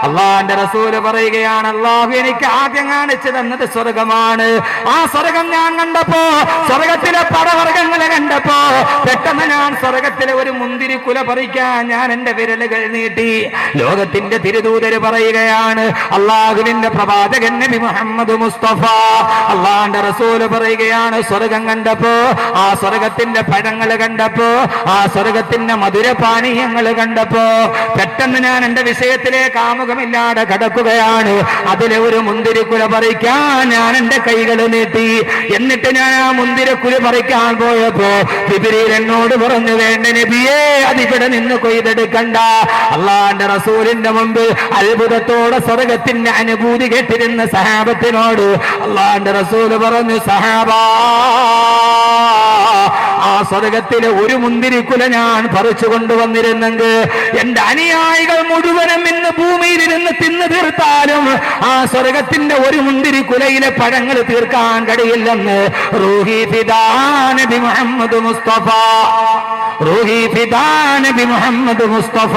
അള്ളാഹിന്റെ റസൂല് പറയുകയാണ്, അള്ളാഹു എനിക്ക് ആദ്യം കാണിച്ചു തന്നത് സ്വർഗമാണ്. ആ സ്വർഗം ഞാൻ കണ്ടപ്പോ, സ്വർഗത്തിലെ പടവർഗങ്ങളെ കണ്ടപ്പോ പെട്ടെന്ന് ഞാൻ സ്വർഗത്തിലെ ഒരു മുന്തിരി കുല പറിക്കാൻ ഞാൻ എന്റെ വിരലുകൾ നീട്ടി. ലോകത്തിന്റെ തിരുദൂതര് പറയുകയാണ്, അള്ളാഹുവിന്റെ പ്രവാചകൻ നബി മുഹമ്മദ് മുസ്തഫ അള്ളാന്റെ റസൂല് പറയുകയാണ്, സ്വർഗം കണ്ടപ്പോ, ആ സ്വർഗത്തിന്റെ പഴങ്ങൾ കണ്ടപ്പോ, ആ സ്വർഗത്തിന്റെ മധുരപാനീയങ്ങൾ കണ്ടപ്പോ പെട്ടെന്ന് ഞാൻ എന്റെ വിഷയത്തിലേക്ക് ആമുഖമില്ലാതെ കടക്കുകയാണ്. അതിലെ ഒരു മുന്തിരിക്കുല പറിക്കാൻ ഞാൻ എന്റെ കൈകൾ നീട്ടി. എന്നിട്ട് ഞാൻ ആ മുന്തിരിക്കുല പറിക്കാൻ പോയപ്പോ ജിബ്രീൽ എന്നോട് പറഞ്ഞു, വേണ്ട നബിയേ, അതിവിടെ നിന്ന് കൊയ്തെടുക്കണ്ട. അള്ളാന്റെ റസൂലിന്റെ മുമ്പ് അത്ഭുതത്തോടെ സ്വർഗത്തിന്റെ അനുഭൂതി കേട്ടിരുന്ന സഹാബത്തിനോട് അള്ളാന്റെ റസൂല് പറഞ്ഞു, സഹാബാ, ആ സ്വർഗത്തിലെ ഒരു മുന്തിരിക്കുല ഞാൻ പറിച്ചു കൊണ്ടുവന്നിരുന്നെങ്കിൽ എന്റെ അനുയായികൾ മുഴുവനും ഇന്ന് ഭൂമിയിലിരുന്ന് തിന്നു തീർത്താലും ആ സ്വർഗത്തിന്റെ ഒരു മുന്തിരിക്കുലയിലെ പഴങ്ങൾ തീർക്കാൻ കഴിയില്ലെന്ന് റൂഹി ഫിദാ നബി മുഹമ്മദ് മുസ്തഫ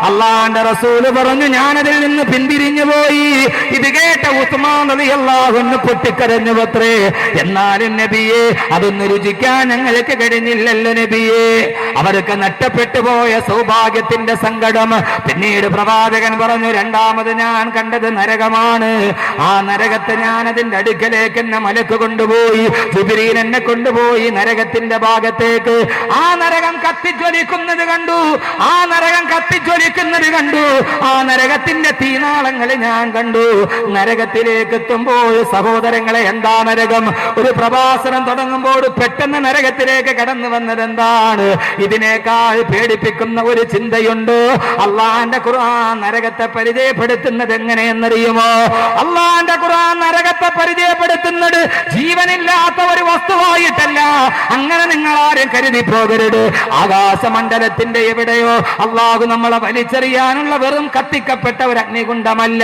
അള്ളാന്റെ റസൂല് പറഞ്ഞു. ഞാനതിൽ നിന്ന് പിന്തിരിഞ്ഞു പോയി. ഇത് കേട്ട ഉസ്മാൻ റളിയല്ലാഹു അൻഹു പൊട്ടിക്കരഞ്ഞു അത്രേ. എന്നാലും നബിയെ, അതൊന്ന് രുചിക്കാൻ ഞങ്ങൾക്ക് കഴിഞ്ഞില്ലല്ലോ നബിയെ. അവർക്ക് നഷ്ടപ്പെട്ടു പോയ സൗഭാഗ്യത്തിന്റെ സങ്കടം. പിന്നീട് പ്രവാചകൻ പറഞ്ഞു, രണ്ടാമത് ഞാൻ കണ്ടത് നരകമാണ്. ആ നരകത്തെ ഞാൻ അതിന്റെ അടുക്കലേക്ക് എന്നെ മലക്ക് കൊണ്ടുപോയി. ജിബ്രീൽ എന്നെ കൊണ്ടുപോയി നരകത്തിന്റെ ഭാഗത്തേക്ക്. ആ നരകം കത്തിജ്വലിക്കുന്നത് കണ്ടു. ആ നരകത്തിന്റെ തീനാളങ്ങൾ ഞാൻ കണ്ടു. നരകത്തിലേക്ക് എത്തുമ്പോൾ സഹോദരങ്ങളെ, എന്താ നരകം? ഒരു പ്രഭാഷണം തുടങ്ങുമ്പോൾ പെട്ടെന്ന് നരകത്തിലേക്ക് മനസ്സിലേക്ക് കടന്നു വന്നത് എന്താണ്? ഇതിനേക്കാൾ പേടിപ്പിക്കുന്ന ഒരു ചിന്തയുണ്ട്. അള്ളാന്റെ ഖുർആൻ നരകത്തെ പരിചയപ്പെടുത്തുന്നത് എങ്ങനെയെന്നറിയുമോ? അള്ളാന്റെ ഖുർആൻ നരകത്തെ പരിചയപ്പെടുത്തുന്നത് ജീവനില്ലാത്ത ഒരു വസ്തുവായിട്ടല്ല. അങ്ങനെ നിങ്ങൾ ആരും കരുതി പോകരുത്. ആകാശമണ്ഡലത്തിന്റെ എവിടെയോ അള്ളാഹു നമ്മളെ വലിച്ചെറിയാനുള്ള വെറും കത്തിക്കപ്പെട്ട ഒരു അഗ്നികുണ്ഡമല്ല.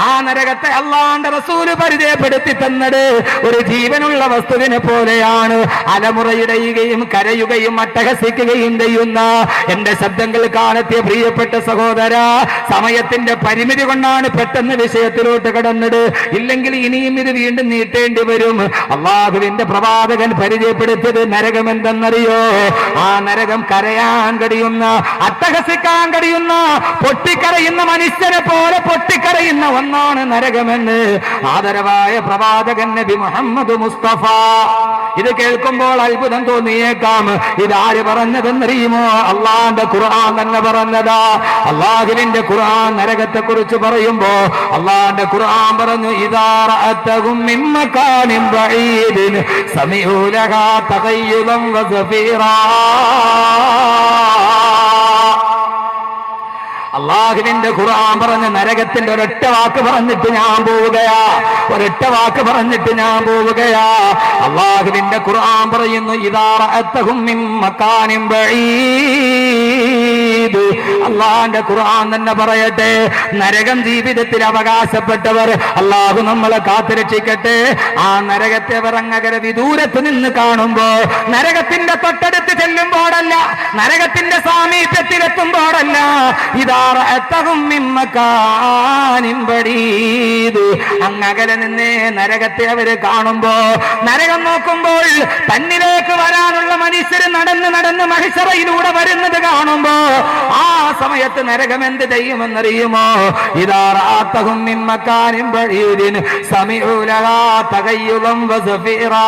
ആ നരകത്തെ അള്ളാന്റെ റസൂല് പരിചയപ്പെടുത്തി തന്നത് ഒരു ജീവനുള്ള വസ്തുവിനെ പോലെയാണ്. അലമുറയിടയുകയും കരയുകയും അട്ടഹസിക്കുകയും ചെയ്യുന്ന എന്റെ ശബ്ദങ്ങൾ കാണത്തിയ പ്രിയപ്പെട്ട സഹോദര, സമയത്തിന്റെ പരിമിതി കൊണ്ടാണ് പെട്ടെന്ന് വിഷയത്തിലോട്ട് കടന്നത്. ഇല്ലെങ്കിൽ ഇനിയും ഇത് വീണ്ടും നീട്ടേണ്ടി വരും. അള്ളാഹുവിന്റെ പ്രവാചകൻ പരിചയപ്പെടുത്തിയത് നരകം എന്തെന്നറിയോ? ആ നരകം കരയാൻ കഴിയുന്ന, അട്ടഹസിക്കാൻ കഴിയുന്ന, പൊട്ടിക്കരയുന്ന മനുഷ്യനെ പോലെ പൊട്ടിക്കരയുന്ന ഒന്നാണ് നരകമെന്ന് ആദരവായ പ്രവാചകൻ നബി മുഹമ്മദ് മുസ്തഫ. ഇത് കേൾക്കുമ്പോൾ അത്ഭുതം തോന്നിയേക്കാം. ഇതാര് പറഞ്ഞതെന്നറിയുമോ? അള്ളാന്റെ ഖുർആൻ തന്നെ പറഞ്ഞതാ. അള്ളാഹുവിന്റെ ഖുർആൻ നരകത്തെ കുറിച്ച് പറയുമ്പോ അള്ളാന്റെ ഖുർആൻ പറഞ്ഞു, ഇദാ റഅതഹും മിൻ മകാനിൻ ബഈദിൻ സമിഉ ലഹാ തഗയ്യുദൻ വസഫീറാ. അള്ളാഹുവിന്റെ ഖുർആൻ പറഞ്ഞ നരകത്തിന്റെ ഒരൊറ്റ വാക്ക് പറഞ്ഞിട്ട് ഞാൻ പോവുകയാ, ഒരൊറ്റ വാക്ക് പറഞ്ഞിട്ട് ഞാൻ പോവുകയാ. അള്ളാഹുവിന്റെ ഖുർആൻ പറയുന്നു, ഇദാ റഅതഹും മിൻ മകാനിൻ ബഈദ്. അള്ളാഹുവിന്റെ ഖുർആൻ തന്നെ പറയട്ടെ, നരകം ജീവിതത്തിൽ അവകാശപ്പെട്ടവർ അള്ളാഹു നമ്മളെ കാത്തുരക്ഷിക്കട്ടെ. ആ നരകത്തെ അവർ അങ്ങകര വിദൂരത്ത് നിന്ന് കാണുമ്പോ, നരകത്തിന്റെ തൊട്ടടുത്ത് ചെല്ലുമ്പോഴല്ല, നരകത്തിന്റെ സാമീപ്യത്തിലെത്തുമ്പോഴല്ല, ഇതാ അങ്ങകലെ നിന്നേ നരകത്തെ അവര് കാണുമ്പോ, നരകം നോക്കുമ്പോൾ തന്നിലേക്ക് വരാനുള്ള മനുഷ്യര് നടന്ന് നടന്ന് മഹിശറയിലൂടെ വരുന്നത് കാണുമ്പോ ആ സമയത്ത് നരകം എന്ത് ചെയ്യുമെന്നറിയുമോ? ഇദാ റഅതഹും മിൻ മകാനിൻ ബഈദിൻ സമിഉ ലഹാ തഗയ്യുദൻ വസഫീറാ.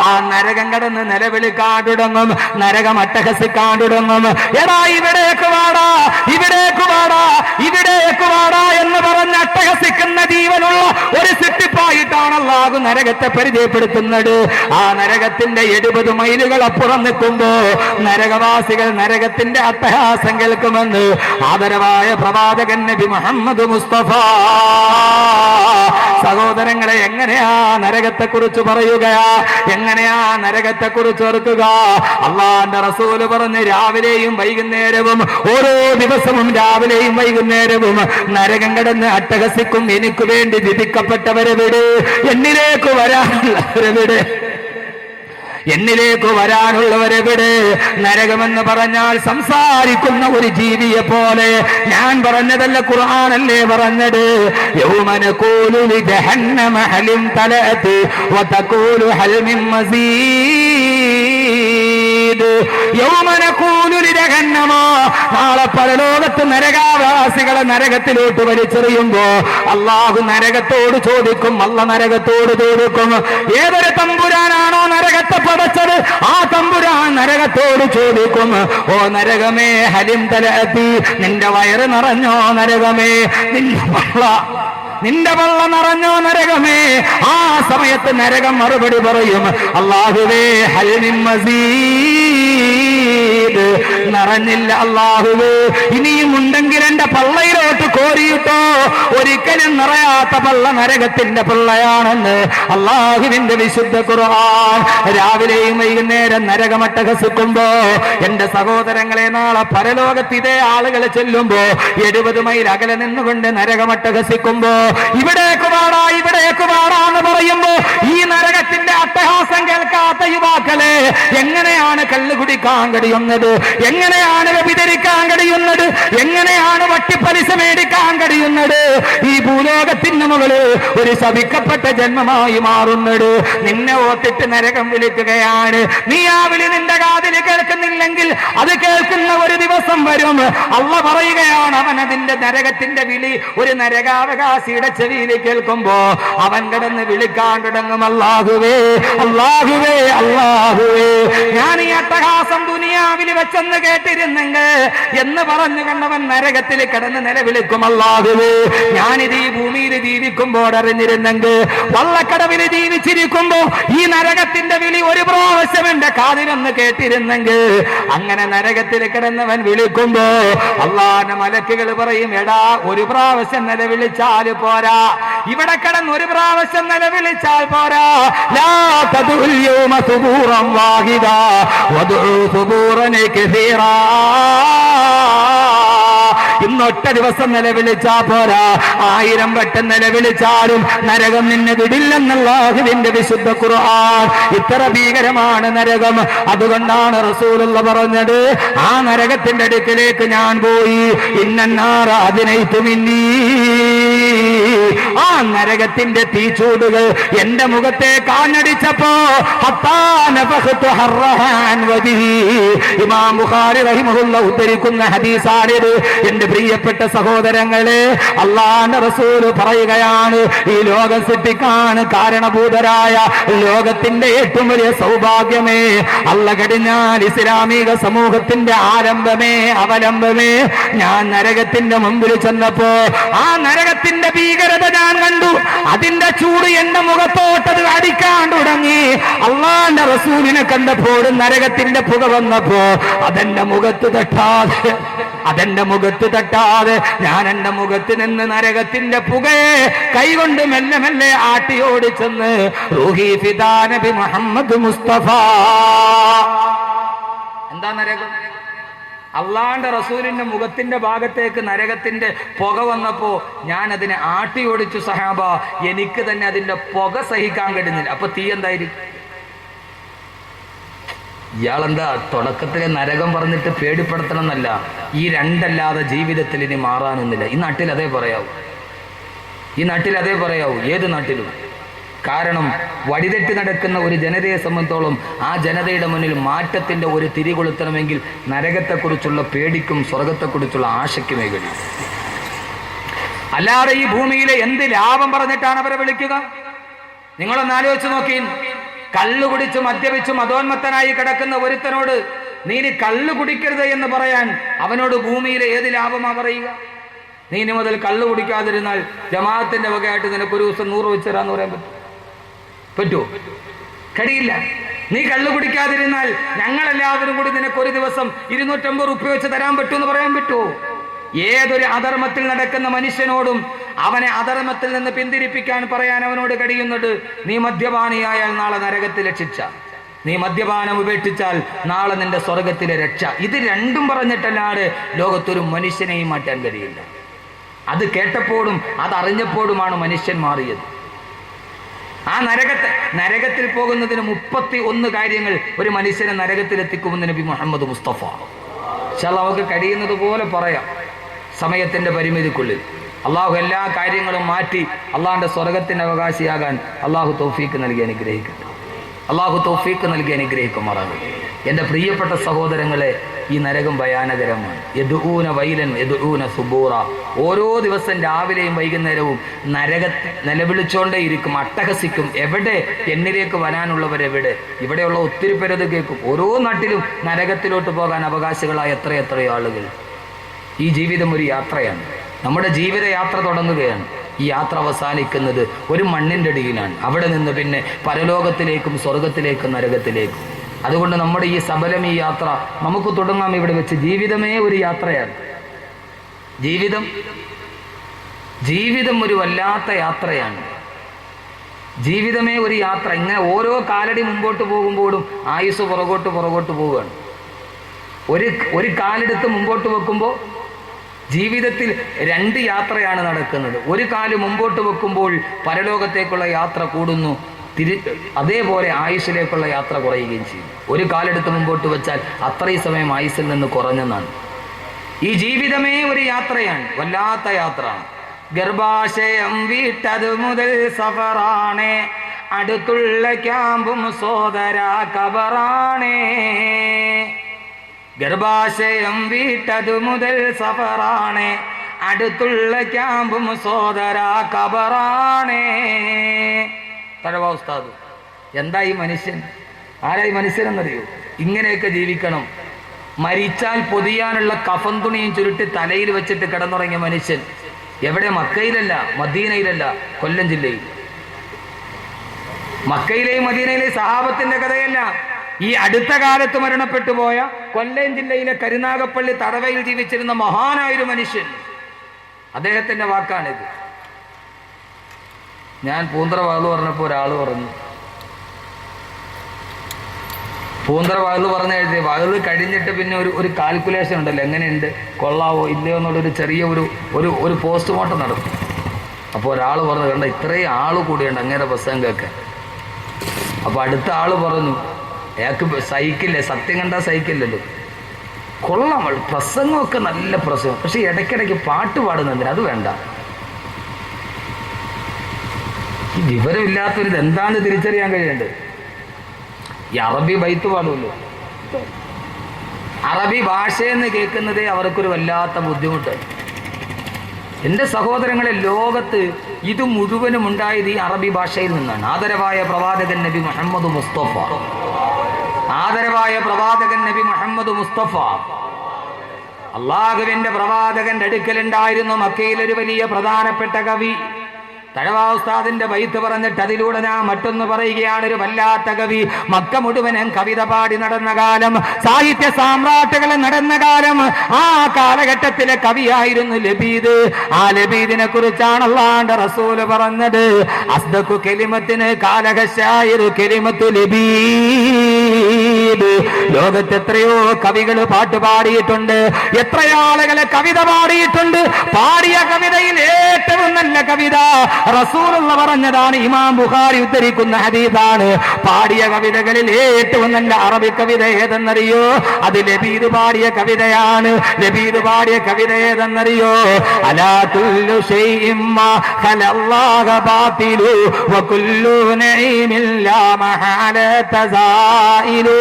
ആ നരകം കടന്ന് നിലവിളിക്കാൻ തുടങ്ങും, നരകം അട്ടഹസിക്കാൻ തുടങ്ങും. എടാ ഇവിടേക്ക് വാടാ, ഇവിടേക്ക് വാടാ, ഇവിടേക്ക് വാടാ എന്ന് പറഞ്ഞ് അട്ടഹസിക്കുന്ന ജീവനുള്ള ഒരു സിട്ടിപ്പായിട്ടാണ് അല്ലാഹു നരകത്തെ പരിചയപ്പെടുത്തുന്നത്. ആ നരകത്തിന്റെ 70 മൈലുകൾ അപ്പുറം നിൽക്കുമ്പോ നരകവാസികൾ നരകത്തിന്റെ അട്ടഹാസം കേൾക്കുമെന്ന് ആദരവായ പ്രവാചകൻ നബി മുഹമ്മദ് മുസ്തഫ. സഹോദരങ്ങളെ, എങ്ങനെയാ നരകത്തെ കുറിച്ച് പറയുകയാ? എങ്ങനെയാ നരകത്തെ കുറിച്ച് ഓർക്കുക? അള്ളാന്റെ റസൂല് പറഞ്ഞ്, രാവിലെയും വൈകുന്നേരവും, ഓരോ ദിവസവും രാവിലെയും വൈകുന്നേരവും നരകം കടന്ന് അട്ടഹസിക്കും. എനിക്ക് വേണ്ടി വിധിക്കപ്പെട്ടവരെവിടെ? എന്നിലേക്ക് വരാനുള്ളവരെവിടെ? എന്നിലേക്ക് വരാനുള്ളവരെവിടെ? നരകമെന്ന് പറഞ്ഞാൽ സംസാരിക്കുന്ന ഒരു ജീവിയെ പോലെ. ഞാൻ പറഞ്ഞതല്ല, ഖുർആനല്ലേ പറഞ്ഞത്. യൗമ നഖൂലു ലിജഹന്നമ ഹലിം തലഅത് വതഖൂലു ഹൽ മിൻ മസീദ്. യൗമ നഖൂലു ലിജഹന്നമ, നാളെ പരലോകത്ത് നരകാവാസികളെ നരകത്തിലോട്ട് വലിച്ചെറിയുമ്പോ അല്ലാഹു നരകത്തോട് ചോദിക്കും, അല്ല നരകത്തോട് ചോദിക്കും, ഏതൊരു തമ്പുരാനാണോ നരകത്തെ പടച്ചത് ആ തമ്പുരാൻ നരകത്തോട് ചോദിക്കും, ഓ നരകമേ, ഹലിം തലഅതി, നിന്റെ വയറ് നിറഞ്ഞോ നരകമേ? നിന്റെ വള്ള നിറഞ്ഞോ നരകമേ? ആ സമയത്ത് നരകം മറുപടി പറയും, അല്ലാഹുവേ, ഹൽ മിൻ മസീദ്, നിറഞ്ഞില്ല അല്ലാഹുവേ, ഇനിയും ഉണ്ടെങ്കിൽ എന്റെ പള്ളയിലോട്ട് കോരിയിട്ടോ. ഒരിക്കലും നിറയാത്ത പള്ള നരകത്തിന്റെ പള്ളയാണെന്ന് അല്ലാഹുവിന്റെ വിശുദ്ധ ഖുർആൻ. രാവിലെയും വൈകുന്നേരം നരകമട്ടഹസിക്കുമ്പോ എന്റെ സഹോദരങ്ങളെ, നാളെ പരലോകത്ത് ഇതേ ആളുകൾ ചെല്ലുമ്പോ 70 മൈൽ അകലെ നിന്നുകൊണ്ട് നരകമട്ടഹസിക്കുമ്പോ, ഇവിടേക്ക് വാടാ, ഇവിടേക്ക് വാടാ എന്ന് പറയുമ്പോ ഈ നരകത്തിന്റെ അട്ടഹാസം കേൾക്കാത്ത യുവാക്കളെ, എങ്ങനെയാണ് കള്ളു കുടിക്കാൻ കഴിയുന്നത്? എങ്ങനെയാണ് വ്യഭിചരിക്കാൻ കഴിയുന്നത്? എങ്ങനെയാണ് വട്ടിപ്പലിശ മേടിക്കാൻ കഴിയുന്നത്? ഈ ഭൂലോകത്തിന് മുകളിൽ ഒരു ശപിക്കപ്പെട്ട ജന്മമായി മാറുന്നത്. നിന്നെ ഓർത്തിട്ട് നരകം വിളിക്കുകയാണ്. നീ ആ വിളി നിന്റെ കാതിൽ കേൾക്കുന്നില്ലെങ്കിൽ അത് കേൾക്കുന്ന ഒരു ദിവസം വരും. അള്ള പറയുകയാണ്, അവൻ അതിന്റെ നരകത്തിന്റെ വിളി ഒരു നരകാവകാശിയുടെ ചെവിയിൽ കേൾക്കുമ്പോ അവൻ കിടന്ന് വിളിക്കാൻ തുടങ്ങും, അല്ലാഹുവേ, അല്ലാഹുവേ, അല്ലാഹുവേ, ഞാൻ ഈ അട്ടഹാസം ദുനിയാവിൽ വെച്ചെന്ന് കേട്ടിരുന്നെങ്കിൽ എന്ന് പറഞ്ഞു കണ്ടവൻ നരകത്തിൽ കിടന്ന് നിലവിളിക്കും. അല്ലാഹുവേ, ഞാനിത് ഈ ഭൂമിയിൽ ജീവിക്കുമ്പോൾ അറിഞ്ഞിരുന്നെങ്കിൽ, വള്ളക്കടവിൽ ജീവിച്ചിരിക്കുമ്പോ ഈ നരകത്തിന്റെ വിളി ഒരു പ്രാവശ്യം എന്റെ കാതിലൊന്ന് കേട്ടിരുന്നെങ്കിൽ. അങ്ങനെ നരകത്തിൽ കിടന്നവൻ വിളിക്കുമ്പോ അല്ലാഹുവിന്റെ മലക്കുകൾ പറയും, എടാ ഒരു പ്രാവശ്യം നിലവിളിച്ചാൽ പോരാ, ഇവിടെ കിടന്ന് ഒരു പ്രാവശ്യം നിലവിളിച്ചാൽ പോരാ. ലാ തദുൽ യൗമ സുബൂറൻ വാഹിദാ വദഉ സുബൂറൻ കസീറാ. ഇന്നൊറ്റ ദിവസം നിലവിളിച്ചാ പോരാ, 1000 വട്ടം നിലവിളിച്ചാലും നരകം നിന്നെ വിടില്ലെന്നുള്ള അല്ലാഹുവിന്റെ വിശുദ്ധ ഖുർആൻ. ഇത്ര ഭീകരമാണ് നരകം. അതുകൊണ്ടാണ് റസൂലുള്ള പറഞ്ഞത്, ആ നരകത്തിന്റെ അടുക്കിലേക്ക് ഞാൻ പോയി, ഇന്നന്നാറ അതിനൈത്തുമിന്നീ, ആ നരകത്തിന്റെ തീച്ചൂടുകൾ എന്റെ മുഖത്തെ കാഞ്ഞടിച്ചപ്പോ ഇമാം ബുഖാരി റഹിമഹുല്ലാ ഉദ്ധരിക്കുന്ന ഹദീസാണിത്. എന്റെ പ്രിയപ്പെട്ട സഹോദരങ്ങളെ, അല്ലാഹുവിന്റെ റസൂൽ പറയുകയാണ്, ഈ ലോകം സൃഷ്ടിക്കാൻ കാരണഭൂതരായ ലോകത്തിന്റെ ഏറ്റവും വലിയ സൗഭാഗ്യമേ, അല്ലാഹ് കഴിഞ്ഞാൽ ഇസ്ലാമിക സമൂഹത്തിന്റെ ആരംഭമേ അവലംബമേ, ഞാൻ നരകത്തിന്റെ മുമ്പിൽ ചെന്നപ്പോ ആ നരകത്തിന്റെ ഭീകരത ഞാൻ കണ്ടു. അതിന്റെ ചൂട് എന്റെ മുഖത്തോട്ടത് അടിക്കാൻ തുടങ്ങി. അല്ലാഹുവിന്റെ റസൂലിനെ കണ്ടപ്പോൾ നരകത്തിന്റെ പുക വന്നപ്പോ അതെന്റെ മുഖത്ത് തട്ടാതെ ഞാൻ എന്റെ മുഖത്ത് നിന്ന് നരകത്തിന്റെ പുകയെ കൈകൊണ്ട് മെല്ലെ മെല്ലെ ആട്ടിയോടി ചെന്ന് റൂഹി ഫിദാ നബി മുഹമ്മദ് മുസ്തഫ. എന്താ നരകം? അള്ളാന്റെ റസൂലിന്റെ മുഖത്തിന്റെ ഭാഗത്തേക്ക് നരകത്തിന്റെ പുക വന്നപ്പോ ഞാൻ അതിനെ ആട്ടി ഓടിച്ചു സഹാബ. എനിക്ക് തന്നെ അതിന്റെ പുക സഹിക്കാൻ കഴിയുന്നില്ല. അപ്പൊ തീ എന്തായിരിക്കും? ഇയാളെന്താ തുടക്കത്തിലെ നരകം പറഞ്ഞിട്ട് പേടിപ്പെടുത്തണം എന്നല്ല, ഈ രണ്ടല്ലാതെ ജീവിതത്തിൽ ഇനി മാറാനൊന്നുമില്ല. ഈ നാട്ടിൽ അതേ പറയാവൂ, ഏത് നാട്ടിലും. കാരണം വഴിതെറ്റി നടക്കുന്ന ഒരു ജനതയെ സംബന്ധിച്ചോളം ആ ജനതയുടെ മുന്നിൽ മാറ്റത്തിന്റെ ഒരു തിരി കൊളുത്തണമെങ്കിൽ നരകത്തെക്കുറിച്ചുള്ള പേടിക്കും സ്വർഗത്തെക്കുറിച്ചുള്ള ആശയ്ക്കുമേ കഴിയും. അല്ലാതെ ഈ ഭൂമിയിലെ എന്ത് ലാഭം പറഞ്ഞിട്ടാണ് അവരെ വിളിക്കുക? നിങ്ങളൊന്ന് ആലോചിച്ച് നോക്കി. കള്ളു കുടിച്ച് മദ്യപിച്ച് മതോന്മത്തനായി കിടക്കുന്ന ഒരുത്തനോട് നീ ഇനി കള്ളു കുടിക്കരുത് എന്ന് പറയാൻ അവനോട് ഭൂമിയിലെ ഏത് ലാഭമാ പറയുക? നീ ഇനി മുതൽ കള്ളു കുടിക്കാതിരുന്നാൽ ജമാഅത്തിന്റെ വകയായിട്ട് നിനക്ക് ഒരു ദിവസം 100 വെച്ച് തരാന്ന് പറയാൻ പറ്റുമോ? കഴിയില്ല. നീ കള്ളു കുടിക്കാതിരുന്നാൽ ഞങ്ങളെല്ലാവരും കൂടി നിനക്ക് ഒരു ദിവസം 250 റുപ്യ വെച്ച് തരാൻ പറ്റുമെന്ന് പറയാൻ പറ്റുമോ? ഏതൊരു അധർമ്മത്തിൽ നടക്കുന്ന മനുഷ്യനോടും അവനെ അധർമ്മത്തിൽ നിന്ന് പിന്തിരിപ്പിക്കാൻ പറയാൻ അവനോട് കഴിയുന്നത്, നീ മദ്യപാനിയായാൽ നാളെ നരകത്തിലെ ശിക്ഷ, നീ മദ്യപാനം ഉപേക്ഷിച്ചാൽ നാളെ നിന്റെ സ്വർഗത്തിലെ രക്ഷ. ഇത് രണ്ടും പറഞ്ഞിട്ടല്ലാതെ ലോകത്തൊരു മനുഷ്യനെയും മാറ്റാൻ കഴിയില്ല. അത് കേട്ടപ്പോഴും അതറിഞ്ഞപ്പോഴുമാണ് മനുഷ്യൻ മാറിയത്. ആ നരകത്തിൽ പോകുന്നതിന് 31 കാര്യങ്ങൾ ഒരു മനുഷ്യനെ നരകത്തിലെത്തിക്കുമെന്ന് നബി മുഹമ്മദ് മുസ്തഫ. നമുക്ക് കഴിയുന്നത് പോലെ പറയാം സമയത്തിന്റെ പരിമിതിക്കുള്ളിൽ. അള്ളാഹു എല്ലാ കാര്യങ്ങളും മാറ്റി അള്ളാഹിന്റെ സ്വർഗത്തിന്റെ അവകാശിയാകാൻ അള്ളാഹു തൗഫീക്ക് നൽകി അനുഗ്രഹിക്കട്ടെ. അള്ളാഹു തൗഫീക്ക് നൽകി അനുഗ്രഹിക്കുമാറാകട്ടെ. എൻ്റെ പ്രിയപ്പെട്ട സഹോദരങ്ങളെ, ഈ നരകം ഭയാനകരമാണ്. യദ്ഊന വൈലൻ യദ്ഊന സുബൂറ. ഓരോ ദിവസം രാവിലെയും വൈകുന്നേരവും നിലവിളിച്ചോണ്ടേയിരിക്കും, അട്ടഹസിക്കും. എവിടെ? എന്നിലേക്ക് വരാനുള്ളവരെവിടെ? ഇവിടെയുള്ള ഒത്തിരി പേരത് കേൾക്കും. ഓരോ നാട്ടിലും നരകത്തിലോട്ട് പോകാൻ അവകാശികളായ എത്രയെത്രയോ ആളുകൾ. ഈ ജീവിതം ഒരു യാത്രയാണ്. നമ്മുടെ ജീവിതയാത്ര തുടങ്ങുകയാണ്. ഈ യാത്ര അവസാനിക്കുന്നത് ഒരു മണ്ണിൻ്റെ അടിയിലാണ്. അവിടെ നിന്ന് പിന്നെ പരലോകത്തിലേക്കും സ്വർഗത്തിലേക്കും നരകത്തിലേക്കും. അതുകൊണ്ട് നമ്മുടെ ഈ സബലം ഈ യാത്ര നമുക്ക് തുടങ്ങാം ഇവിടെ വെച്ച്. ജീവിതമേ ഒരു യാത്രയാണ്. ജീവിതം ഒരു വല്ലാത്ത യാത്രയാണ്. ജീവിതമേ ഒരു യാത്ര. ഇങ്ങനെ ഓരോ കാലടി മുമ്പോട്ട് പോകുമ്പോഴും ആയുസ് പുറകോട്ട് പോവുകയാണ്. ഒരു കാലെടുത്ത് മുമ്പോട്ട് വെക്കുമ്പോൾ ജീവിതത്തിൽ 2 യാത്രയാണ് നടക്കുന്നത്. ഒരു കാല് മുമ്പോട്ട് വെക്കുമ്പോൾ പരലോകത്തേക്കുള്ള യാത്ര കൂടുന്നു, അതേപോലെ ആയുസ്സിലേക്കുള്ള യാത്ര കുറയുകയും ചെയ്യും. ഒരു കാലെടുത്ത് മുമ്പോട്ട് വെച്ചാൽ അത്രയും സമയം ആയുസ്സിൽ നിന്ന് കുറഞ്ഞെന്നാണ്. ഈ ജീവിതമേ ഒരു യാത്രയാണ്, വല്ലാത്ത യാത്ര. ഗർഭാശയം വീട്ടത് മുതൽ സഫറാണേ, അടുത്തുള്ള ക്യാമ്പും സോദര കബറാണേ. ഗർഭാശയം വീട്ടതു മുതൽ സഫറാണേ, അടുത്തുള്ള ക്യാമ്പും സോദര കബറാണേ. തഴവ ഉസ്താദ്, എന്താ ഈ മനുഷ്യൻ? ആരായി മനുഷ്യരെന്നറിയോ? ഇങ്ങനെയൊക്കെ ജീവിക്കണം. മരിച്ചാൽ പൊതിയാനുള്ള കഫൻ തുണിയും ചുരുട്ടി തലയിൽ വെച്ചിട്ട് കിടന്നുറങ്ങിയ മനുഷ്യൻ എവിടെ? മക്കയിലല്ല, മദീനയിലല്ല, കൊല്ലം ജില്ലയിൽ. മക്കയിലെയും മദീനയിലെയും സഹാബത്തിന്റെ കഥയല്ല, ഈ അടുത്ത കാലത്ത് മരണപ്പെട്ടു പോയ കൊല്ലം ജില്ലയിലെ കരുനാഗപ്പള്ളി തടവയിൽ ജീവിച്ചിരുന്ന മഹാനായൊരു മനുഷ്യൻ, അദ്ദേഹത്തിന്റെ വാക്കാണിത്. ഞാൻ പൂന്തറ വാതിൽ പറഞ്ഞപ്പോൾ ഒരാൾ പറഞ്ഞു, പൂന്തറ വാതിൽ പറഞ്ഞ എഴുതി വാതിൽ കഴിഞ്ഞിട്ട് പിന്നെ ഒരു കാൽക്കുലേഷൻ ഉണ്ടല്ലോ, എങ്ങനെയുണ്ട്, കൊള്ളാവോ ഇല്ലയോ എന്നുള്ളൊരു ചെറിയ ഒരു പോസ്റ്റ്മോർട്ടം നടക്കും. അപ്പോൾ ഒരാൾ പറഞ്ഞു, കണ്ട ഇത്രയും ആൾ കൂടിയുണ്ട് അങ്ങേരെ പ്രസംഗം കേൾക്കാൻ. അപ്പോൾ അടുത്ത ആൾ പറഞ്ഞു, അയാൾക്ക് സഹിക്കില്ലേ, സത്യം കണ്ടാൽ സഹിക്കില്ലല്ലോ, കൊള്ളാം പ്രസംഗമൊക്കെ നല്ല പ്രസംഗം, പക്ഷെ ഇടയ്ക്കിടയ്ക്ക് പാട്ട് പാടുന്നതിന് അത് വേണ്ട. ഈ വിവരമില്ലാത്തൊരിത് എന്താണ് തിരിച്ചറിയാൻ കഴിയേണ്ടത്? ഈ അറബി ബൈത്ത് പാടുമല്ലോ, അറബി ഭാഷയെന്ന് കേൾക്കുന്നതേ അവർക്കൊരു വല്ലാത്ത ബുദ്ധിമുട്ട്. എൻ്റെ സഹോദരങ്ങളെ, ലോകത്ത് ഇത് മുഴുവനും ഉണ്ടായത് ഈ അറബി ഭാഷയിൽ നിന്നാണ്. ആദരവായ പ്രവാചകൻ നബി മുഹമ്മദ് മുസ്തഫ, ആദരവായ പ്രവാചകൻ നബി മുഹമ്മദ് മുസ്തഫ, അള്ളാഹുവിന്റെ പ്രവാചകന്റെ അടുക്കലുണ്ടായിരുന്നു മക്കയിലൊരു വലിയ പ്രധാനപ്പെട്ട കവി. തഴവാ ഉസ്താദിന്റെ ബൈത്ത് പറഞ്ഞിട്ട് അതിലൂടെ ഞാൻ മറ്റൊന്ന് പറയുകയാണ്. ഒരു വല്ലാത്ത കവി, മക്ക മുഴുവനും കവിത പാടി നടന്ന കാലം, സാഹിത്യ സാമ്രാട്ടുകൾ നടന്ന കാലം, ആ കാലഘട്ടത്തിലെ കവിയായിരുന്നു ലബീദ്. ആ ലബീദിനെ കുറിച്ചാണ് അല്ലാഹുവിന്റെ റസൂല് പറഞ്ഞത്, അസ്ദഖു കലിമത്തിന് കാലഹശായിറു കലിമത്തു ലബീദ്. ലോകത്ത് എത്രയോ കവികൾ പാട്ട് പാടിയിട്ടുണ്ട്, എത്രയോ ആളുകളെ കവിത പാടിയിട്ടുണ്ട്. പാടിയ കവിതയിൽ ഏറ്റവും നല്ല കവിത റസൂലുള്ള പറഞ്ഞതാണ്, ഇമാം ബുഖാരി ഉദ്ധരിക്കുന്ന ഹദീസാണ്. പാടിയ കവിതകളിൽ ഏറ്റവും നല്ല അറബി കവിത ഏതെന്നറിയോ? അത് ലബീദ് പാടിയ കവിതയാണ്. ലബീദ് പാടിയ കവിത ഏതെന്നറിയോ? അലാ കുല്ലു ശൈഇൻ മാ ഖലല്ലാഹ ബാതിലു വകുല്ലു നഈമിൻ ലാ മഹാലത സായിലു.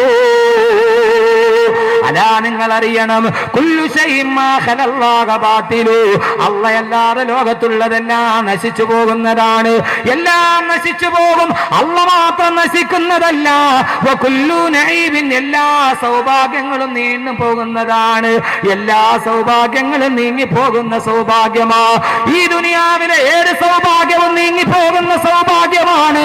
അലാ, നിങ്ങൾ അറിയണം, കുല്ലു ശൈഇൻ മാ ഖലല്ലാഹ ബാതിലു, അല്ലാഹുവല്ലാതെ ലോകത്തുള്ളതെല്ലാം നശിച്ചു പോകുന്നതാണ്, എല്ലാം നശിച്ചു പോകും, അല്ലാഹു മാത്രം നശിക്കുന്നതല്ല. വകുല്ലു നഈമിൻ, എല്ലാ സൗഭാഗ്യങ്ങളും നീങ്ങി പോകുന്നതാണ്, എല്ലാ സൗഭാഗ്യങ്ങളും നീങ്ങി പോകുന്ന സൗഭാഗ്യമാ ഈ ദുനിയാവിലെ ഏത് സൗഭാഗ്യവും നീങ്ങി പോകുന്ന സൗഭാഗ്യമാണ്.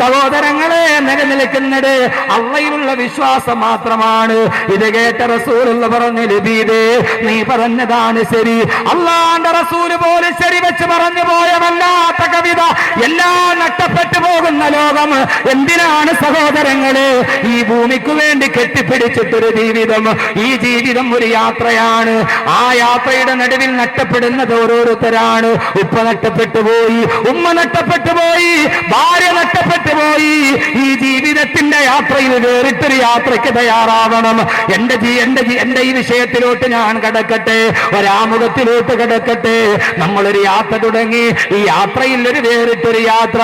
സഹോദരങ്ങളെ, നിലനിൽക്കുന്നത് അള്ളയിലുള്ള വിശ്വാസം മാത്രമാണ്. ഇത് കേട്ട റസൂലുള്ള പറഞ്ഞു, ലബീദേ നീ പറഞ്ഞതാണ് ശരി, അല്ലാഹുവിന്റെ റസൂല് പോലും ശരി വെച്ച് പറഞ്ഞു പോയ വല്ലാത്ത കവിത. എല്ലാം നഷ്ടപ്പെട്ടു പോകുന്ന ലോകം എന്തിനാണ് സഹോദരങ്ങളെ? ഈ ഭൂമിക്ക് വേണ്ടി കെട്ടിപ്പിടിച്ചിട്ടൊരു ജീവിതം, ഈ ജീവിതം ഒരു യാത്രയാണ്. ആ യാത്രയുടെ നടുവിൽ നഷ്ടപ്പെടുന്നത് ഓരോരുത്തരാണ്. ഉപ്പ നഷ്ടപ്പെട്ടു പോയി, ഉമ്മ നഷ്ടപ്പെട്ടു പോയി, ഭാര്യ നഷ്ടപ്പെട്ടു പോയി. ഈ ജീവിതത്തിന്റെ യാത്രയിൽ വേറിട്ടൊരു യാത്രയ്ക്ക് തയ്യാറാവണം. എന്റെ ഈ വിഷയത്തിലോട്ട് ഞാൻ കടക്കട്ടെ, ഒരാമുഖത്തിലോട്ട് കടക്കട്ടെ. നമ്മളൊരു യാത്ര തുടങ്ങി, ഈ യാത്രയിൽ ഒരു വേറിട്ടൊരു യാത്ര.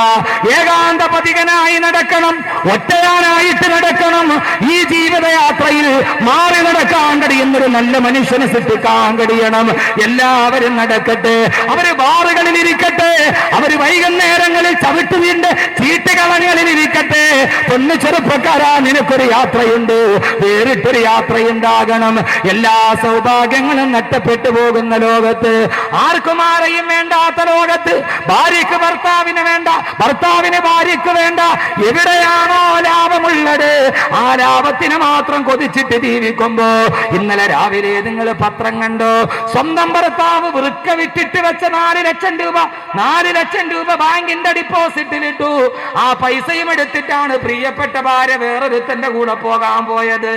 ഏകാന്ത പതികനായി നടക്കണം, ഒറ്റയാനായിട്ട് നടക്കണം. ഈ ജീവിതയാത്രയിൽ മാറി നടക്കാൻ കഴിയുന്നൊരു നല്ല മനുഷ്യനെ സൃഷ്ടിക്കാൻ കഴിയണം. എല്ലാവരും നടക്കട്ടെ, അവര് ബാറുകളിൽ ഇരിക്കട്ടെ, അവര് വൈകുന്നേരങ്ങളിൽ ചവിട്ടുവീണ്ട് ചീട്ടുകളങ്ങളിൽ ഇരിക്കട്ടെ. പൊന്നു ചെറുപ്പക്കാരാ, നിനക്കൊരു യാത്രയുണ്ട്, വേറിട്ടൊരു യാത്രയുണ്ടാകണം. എല്ലാ സൗഭാഗ്യങ്ങളും നഷ്ടപ്പെട്ടു പോകുന്ന ലോകത്ത്, ആർക്കും ആരെയും വേണ്ടാത്ത ലോകത്ത്, ഭാര്യയ്ക്ക് ഭർത്താവിന് വേണ്ട, ഭർത്താവിന് ഭാര്യയ്ക്ക് വേണ്ട, എവിടെയാണോ ലാഭമുള്ളത് ആ ലാഭത്തിന് മാത്രം കൊതിച്ചിട്ട് ജീവിക്കുമ്പോ, ഇന്നലെ രാവിലെ നിങ്ങൾ പത്രം കണ്ടോ? സ്വന്തം ഭർത്താവ് വൃക്ക വിറ്റിട്ട് വെച്ച 4 ലക്ഷം രൂപ ബാങ്കിന്റെ ഡിപ്പോസിറ്റിലിട്ടു. ആ പൈസയും എടുത്തിട്ടാണ് പ്രിയപ്പെട്ട ഭാര്യ വേറൊരുത്തന്റെ കൂടെ പോകാൻ പോയത്.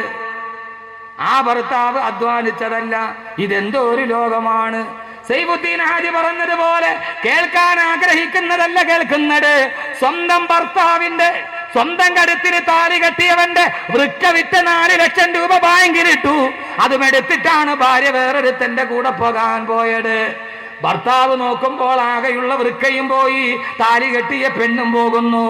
ആ ഭർത്താവ് അധ്വാനിച്ചതല്ല. ഇതെന്തോ ഒരു ലോകമാണ്. സൈഫുദ്ദീൻ ഹാജി പറഞ്ഞതുപോലെ, കേൾക്കാൻ ആഗ്രഹിക്കുന്നതല്ല കേൾക്കുന്നത്. സ്വന്തം ഭർത്താവിന്റെ, സ്വന്തം കഴുത്തിന് താലി കെട്ടിയവന്റെ വൃക്ക വിറ്റ് 4 ലക്ഷം രൂപ ബാങ്കിലിട്ടു. അതും എടുത്തിട്ടാണ് ഭാര്യ വേറൊരുത്തന്റെ കൂടെ പോകാൻ പോയത്. ഭർത്താവ് നോക്കുമ്പോൾ ആകെയുള്ള വൃക്കയും പോയി, താലി കെട്ടിയ പെണ്ണും പോകുന്നു.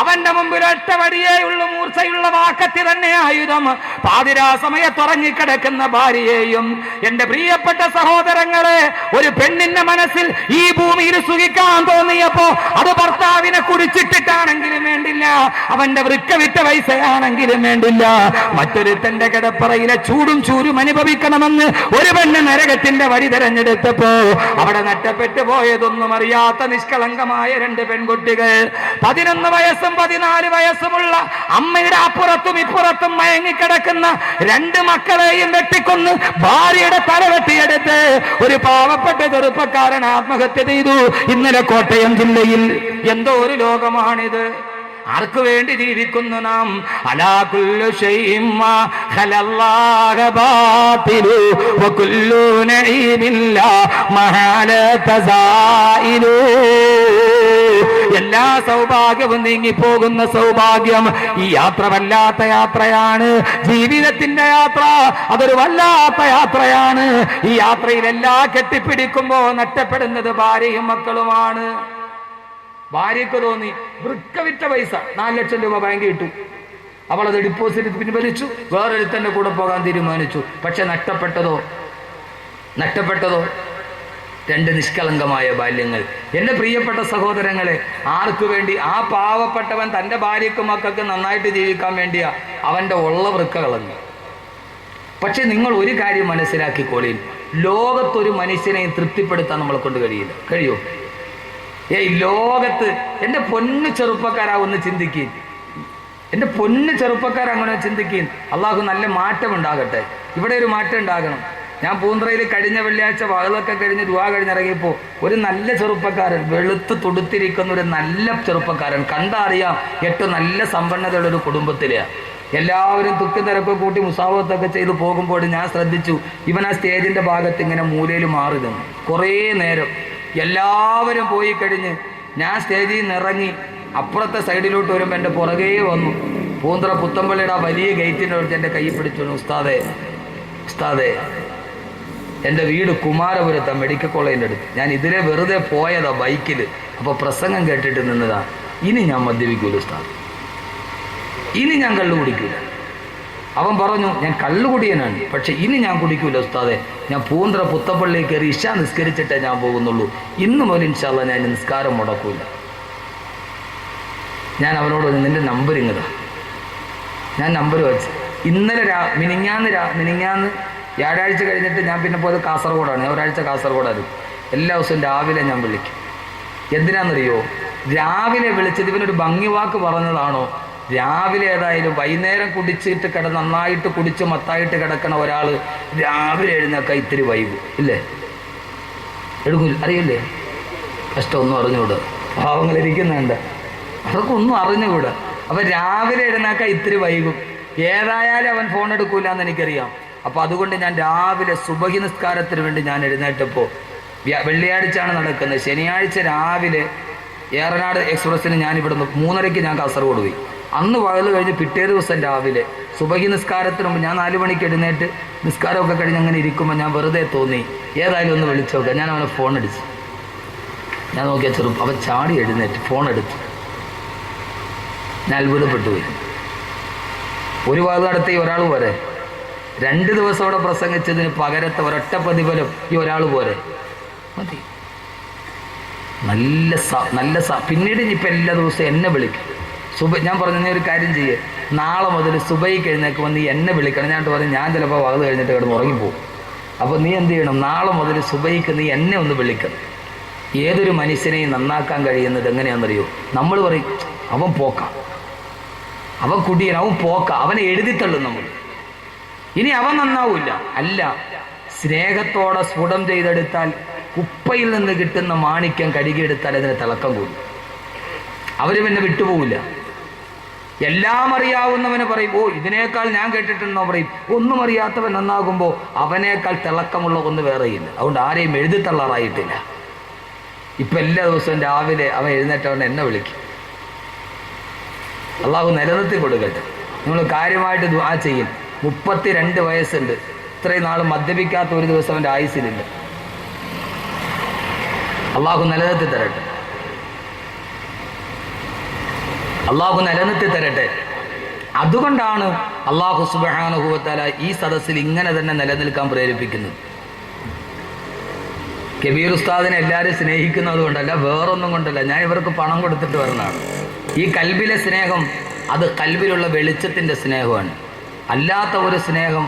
അവന്റെ മുമ്പിൽ ഒറ്റ വടിയേയുള്ള മൂർച്ചയുള്ള വാക്കത്തി തന്നെ ആയുധം. പാതിരാ സമയത്തുറങ്ങിക്കിടക്കുന്ന ഭാര്യയെയും. എന്റെ പ്രിയപ്പെട്ട സഹോദരങ്ങളെ, ഒരു പെണ്ണിന്റെ മനസ്സിൽ ഈ ഭൂമിയിൽ സുഖിക്കാൻ തോന്നിയപ്പോ അത് ഭർത്താവിനെ കുടിച്ചിട്ടിട്ടാണെങ്കിലും വേണ്ടില്ല, അവന്റെ വൃക്ക വിറ്റ പൈസയാണെങ്കിലും വേണ്ടില്ല, മറ്റൊരുത്തന്റെ കിടപ്പറയിലെ ചൂടും ചൂരും അനുഭവിക്കണമെന്ന് ഒരു പെണ്ണ് നരകത്തിന്റെ വഴി തെരഞ്ഞെടുത്തപ്പോ അവിടെ നഷ്ടപ്പെട്ടു പോയതൊന്നും അറിയാത്ത നിഷ്കളങ്കമായ രണ്ട് പെൺകുട്ടികൾ, 11 വയസ്സും 14 വയസ്സുമുള്ള അമ്മയുടെ അപ്പുറത്തും ഇപ്പുറത്തും മയങ്ങിക്കിടക്കുന്ന 2 മക്കളെയും വെട്ടിക്കൊന്ന് ഭാര്യയുടെ തല വെട്ടിയെടുത്ത് ഒരു പാവപ്പെട്ട ചെറുപ്പക്കാരൻ ആത്മഹത്യ ചെയ്തു. ഇന്നലെ കോട്ടയം ജില്ലയിൽ. എന്തോ ഒരു ലോകമാണിത്! ആർക്കു വേണ്ടി ജീവിക്കുന്നു നാം? അലാ കുല്ലു ശൈഇൻ മാ ഖലല്ലാഹ ബാതിലു വകുല്ലു നഈമില്ലാ മഹാല തസായിലു. എല്ലാ സൗഭാഗ്യവും നീങ്ങിപ്പോകുന്ന സൗഭാഗ്യം. ഈ യാത്ര വല്ലാത്ത യാത്രയാണ്. ജീവിതത്തിന്റെ യാത്ര അതൊരു വല്ലാത്ത യാത്രയാണ്. ഈ യാത്രയിൽ എല്ലാം കെട്ടിപ്പിടിക്കുമ്പോ നഷ്ടപ്പെടുന്നത് ഭാര്യയും മക്കളുമാണ്. ഭാര്യക്ക് തോന്നി വൃക്ക വിറ്റ പൈസ 4 ലക്ഷം രൂപ ബാങ്കിൽ ഇട്ടു, അവളത് ഡിപ്പോസിറ്റ് പിൻവലിച്ചു, വേറൊരുത്തന്റെ കൂടെ പോകാൻ തീരുമാനിച്ചു. പക്ഷെ നഷ്ടപ്പെട്ടതോ 2 നിഷ്കളങ്കമായ ബാല്യങ്ങൾ. എന്റെ പ്രിയപ്പെട്ട സഹോദരങ്ങളെ, ആർക്കു വേണ്ടി? ആ പാവപ്പെട്ടവൻ തന്റെ ഭാര്യക്കും മക്കൾക്ക് നന്നായിട്ട് ജീവിക്കാൻ വേണ്ടിയാ അവന്റെ ഉള്ള വൃക്ക കളഞ്ഞു. പക്ഷെ നിങ്ങൾ ഒരു കാര്യം മനസ്സിലാക്കിക്കോളീൻ, ലോകത്തൊരു മനുഷ്യനെയും തൃപ്തിപ്പെടുത്താൻ നമ്മളെ കൊണ്ട് കഴിയോ? ലോകത്ത് എൻ്റെ പൊന്നു ചെറുപ്പക്കാരാ ഒന്ന് ചിന്തിക്കീൻ, എൻ്റെ പൊന്നു ചെറുപ്പക്കാർ അങ്ങനെ ചിന്തിക്കീൻ. അള്ളാഹു നല്ല മാറ്റം ഉണ്ടാകട്ടെ. ഇവിടെ ഒരു മാറ്റം ഉണ്ടാകണം. ഞാൻ പൂന്തറയിൽ കഴിഞ്ഞ വെള്ളിയാഴ്ച വകളൊക്കെ കഴിഞ്ഞ് ദുആ കഴിഞ്ഞിറങ്ങിയപ്പോൾ ഒരു നല്ല ചെറുപ്പക്കാരൻ, വെളുത്ത് തുടുത്തിരിക്കുന്ന ഒരു നല്ല ചെറുപ്പക്കാരൻ, കണ്ടറിയാം 8 നല്ല സമ്പന്നതയുള്ള ഒരു കുടുംബത്തിലെയാണ്. എല്ലാവരും തുക്കി തിരക്കൊക്കെ കൂട്ടി മുസാവത്തൊക്കെ ചെയ്ത് പോകുമ്പോൾ ഞാൻ ശ്രദ്ധിച്ചു, ഇവൻ ആ സ്റ്റേജിൻ്റെ ഭാഗത്ത് ഇങ്ങനെ മൂലയിൽ മാറി നിന്നു കുറേ നേരം. എല്ലാവരും പോയി കഴിഞ്ഞ് ഞാൻ സ്റ്റേജിൽ നിന്ന് ഇറങ്ങി അപ്പുറത്തെ സൈഡിലോട്ട് വരുമ്പോൾ എൻ്റെ പുറകേ വന്നു. പൂന്തറ പുത്തമ്പള്ളിയുടെ ആ വലിയ ഗേറ്റിൻ്റെ അടുത്ത് എൻ്റെ കൈ പിടിച്ചു, ഉസ്താദേ എൻ്റെ വീട് കുമാരപുരത്താ, മെഡിക്കൽ കോളേജിൻ്റെ അടുത്ത്. ഞാൻ ഇതിലെ വെറുതെ പോയതാ ബൈക്കിൽ. അപ്പോൾ പ്രസംഗം കേട്ടിട്ട് നിന്നതാ. ഇനി ഞാൻ മദ്യപിക്കൂല ഉസ്താദ്, ഇനി ഞാൻ കള്ളു കുടിക്കൂല. അവൻ പറഞ്ഞു, ഞാൻ കള്ളുകുടിയനാണ്, പക്ഷെ ഇനി ഞാൻ കുടിക്കൂല ഉസ്താദെ. ഞാൻ പൂന്തറ പുത്തപ്പള്ളിയിൽ കയറി ഇശ നിസ്കരിച്ചിട്ടേ ഞാൻ പോകുന്നുള്ളൂ. ഇന്ന് മുതൽ ഇൻഷാ അല്ലാഹ് ഞാൻ നിസ്കാരം മുടക്കൂല. ഞാൻ അവനോട് നിന്റെ നമ്പർ ഇങ്ങതാ. ഞാൻ നമ്പർ വെച്ച് ഇന്നലെ മിനിങ്ങാന്ന് വ്യാഴാഴ്ച കഴിഞ്ഞിട്ട് ഞാൻ പിന്നെ പോയത് കാസർഗോഡാണ്. ഞാൻ ഒരാഴ്ച കാസർഗോഡായിരുന്നു. എല്ലാ ദിവസവും രാവിലെ ഞാൻ വിളിക്കും. എന്തിനാണെന്നറിയോ? രാവിലെ വിളിച്ചത് ഇവനൊരു ഭംഗി വാക്ക് പറഞ്ഞതാണോ? രാവിലെ ഏതായാലും വൈകുന്നേരം കുടിച്ചിട്ട് നന്നായിട്ട് കുടിച്ച് മത്തായിട്ട് കിടക്കണ ഒരാൾ രാവിലെ എഴുന്നേക്കാൻ ഇത്തിരി വൈകു ഇല്ലേ? എടുക്കൂല, അറിയില്ലേ? കഷ്ടമൊന്നും അറിഞ്ഞുകൂടാ, പാവങ്ങളിരിക്കുന്നുണ്ട്, അതൊക്കെ ഒന്നും അറിഞ്ഞുകൂടാ. അപ്പം രാവിലെ എഴുന്നേക്കാൻ ഇത്തിരി വൈകും. ഏതായാലും അവൻ ഫോൺ എടുക്കൂല എന്ന് എനിക്കറിയാം. അപ്പം അതുകൊണ്ട് ഞാൻ രാവിലെ സുബഹി നിസ്കാരത്തിന് വേണ്ടി ഞാൻ എഴുന്നേറ്റപ്പോൾ, വെള്ളിയാഴ്ചയാണ് നടക്കുന്നത്, ശനിയാഴ്ച രാവിലെ ഏറനാട് എക്സ്പ്രസ്സിന് ഞാൻ ഇവിടുന്ന് 3:30 ഞാൻ കാസർഗോഡ് പോയി. അന്ന് പകല് കഴിഞ്ഞ് പിറ്റേ ദിവസം രാവിലെ സുബഹി നിസ്കാരത്തിന് മുമ്പ് ഞാൻ 4 മണിക്ക് എഴുന്നേറ്റ് നിസ്കാരമൊക്കെ കഴിഞ്ഞ് അങ്ങനെ ഇരിക്കുമ്പോൾ ഞാൻ വെറുതെ തോന്നി ഏതായാലും ഒന്ന് വിളിച്ചു നോക്കാം. ഞാൻ അവനെ ഫോൺ അടിച്ചു. ഞാൻ നോക്കിയാൽ അവൻ ചാടി എഴുന്നേറ്റ് ഫോൺ എടുത്തു. ഞാൻ അത്ഭുതപ്പെട്ടു പോയി. ഒരു ഭാഗം നടത്തി ഒരാൾ പോരെ? 2 ദിവസം അവിടെ പ്രസംഗിച്ചതിന് പകരത്തെ ഒരൊറ്റ പ്രതിഫലം ഈ ഒരാൾ പോരെ? മതി. നല്ല പിന്നീട് ഇനിയിപ്പോൾ എല്ലാ ദിവസവും എന്നെ വിളിക്കും. ഞാൻ പറഞ്ഞു, നീ ഒരു കാര്യം ചെയ്യേ, നാളെ മുതൽ സുബൈക്ക് എഴുന്നേക്കുമ്പോൾ നീ എന്നെ വിളിക്കണം. ഞാൻ പറഞ്ഞു, ഞാൻ ചിലപ്പോൾ വകത് കഴിഞ്ഞിട്ട് കിടന്ന് ഉറങ്ങിപ്പോകും. അപ്പോൾ നീ എന്ത് ചെയ്യണം? നാളെ മുതൽ സുബൈക്ക് നീ എന്നെ ഒന്ന് വിളിക്കണം. ഏതൊരു മനുഷ്യനെയും നന്നാക്കാൻ കഴിയുന്നത് എങ്ങനെയാണെന്നറിയോ? നമ്മൾ പറയും അവൻ പോക്ക, അവൻ കുടിയൻ, അവൻ പോക്ക, അവനെ എഴുതിത്തള്ളും നമ്മൾ. ഇനി അവൻ നന്നാവില്ല. അല്ല, സ്നേഹത്തോടെ സ്ഫുടം ചെയ്തെടുത്താൽ, കുപ്പയിൽ നിന്ന് കിട്ടുന്ന മാണിക്യം കഴുകിയെടുത്താൽ അതിന് തിളക്കം കൂടും. അവർ പിന്നെ വിട്ടുപോകില്ല. എല്ലാം അറിയാവുന്നവനെ പറയും, ഓ ഇതിനേക്കാൾ ഞാൻ കേട്ടിട്ടുണ്ടോ പറയും. ഒന്നും അറിയാത്തവൻ നന്നാകുമ്പോൾ അവനേക്കാൾ തിളക്കമുള്ള ഒന്ന് വേറെയില്ല. അതുകൊണ്ട് ആരെയും എഴുതിത്തള്ളാറായിട്ടില്ല. ഇപ്പം എല്ലാ ദിവസവും രാവിലെ അവൻ എഴുന്നേറ്റവൻ എന്നെ വിളിക്കും. അള്ളാഹു നിലനിർത്തി കൊടുക്കട്ടെ. നിങ്ങൾ കാര്യമായിട്ട് ദുആ ചെയ്യും. 32 വയസ്സുണ്ട്. ഇത്രയും നാൾ മദ്യപിക്കാത്ത ഒരു ദിവസം അവൻ്റെ ആയുസ്സിലില്ല. അള്ളാഹു നിലനിർത്തി തരട്ടെ, അള്ളാഹു നിലനിർത്തി തരട്ടെ. അതുകൊണ്ടാണ് അള്ളാഹു സുബ്ഹാനഹു വ തആല ഈ സദസ്സിൽ ഇങ്ങനെ തന്നെ നിലനിൽക്കാൻ പ്രേരിപ്പിക്കുന്നത്. കബീർ ഉസ്താദിനെ എല്ലാവരും സ്നേഹിക്കുന്നത് കൊണ്ടല്ല, വേറൊന്നും കൊണ്ടല്ല. ഞാൻ ഇവർക്ക് പണം കൊടുത്തിട്ട് വരുന്നതാണ്. ഈ കൽബിലെ സ്നേഹം അത് കൽബിലുള്ള വെളിച്ചത്തിൻ്റെ സ്നേഹമാണ്. അല്ലാത്ത ഒരു സ്നേഹം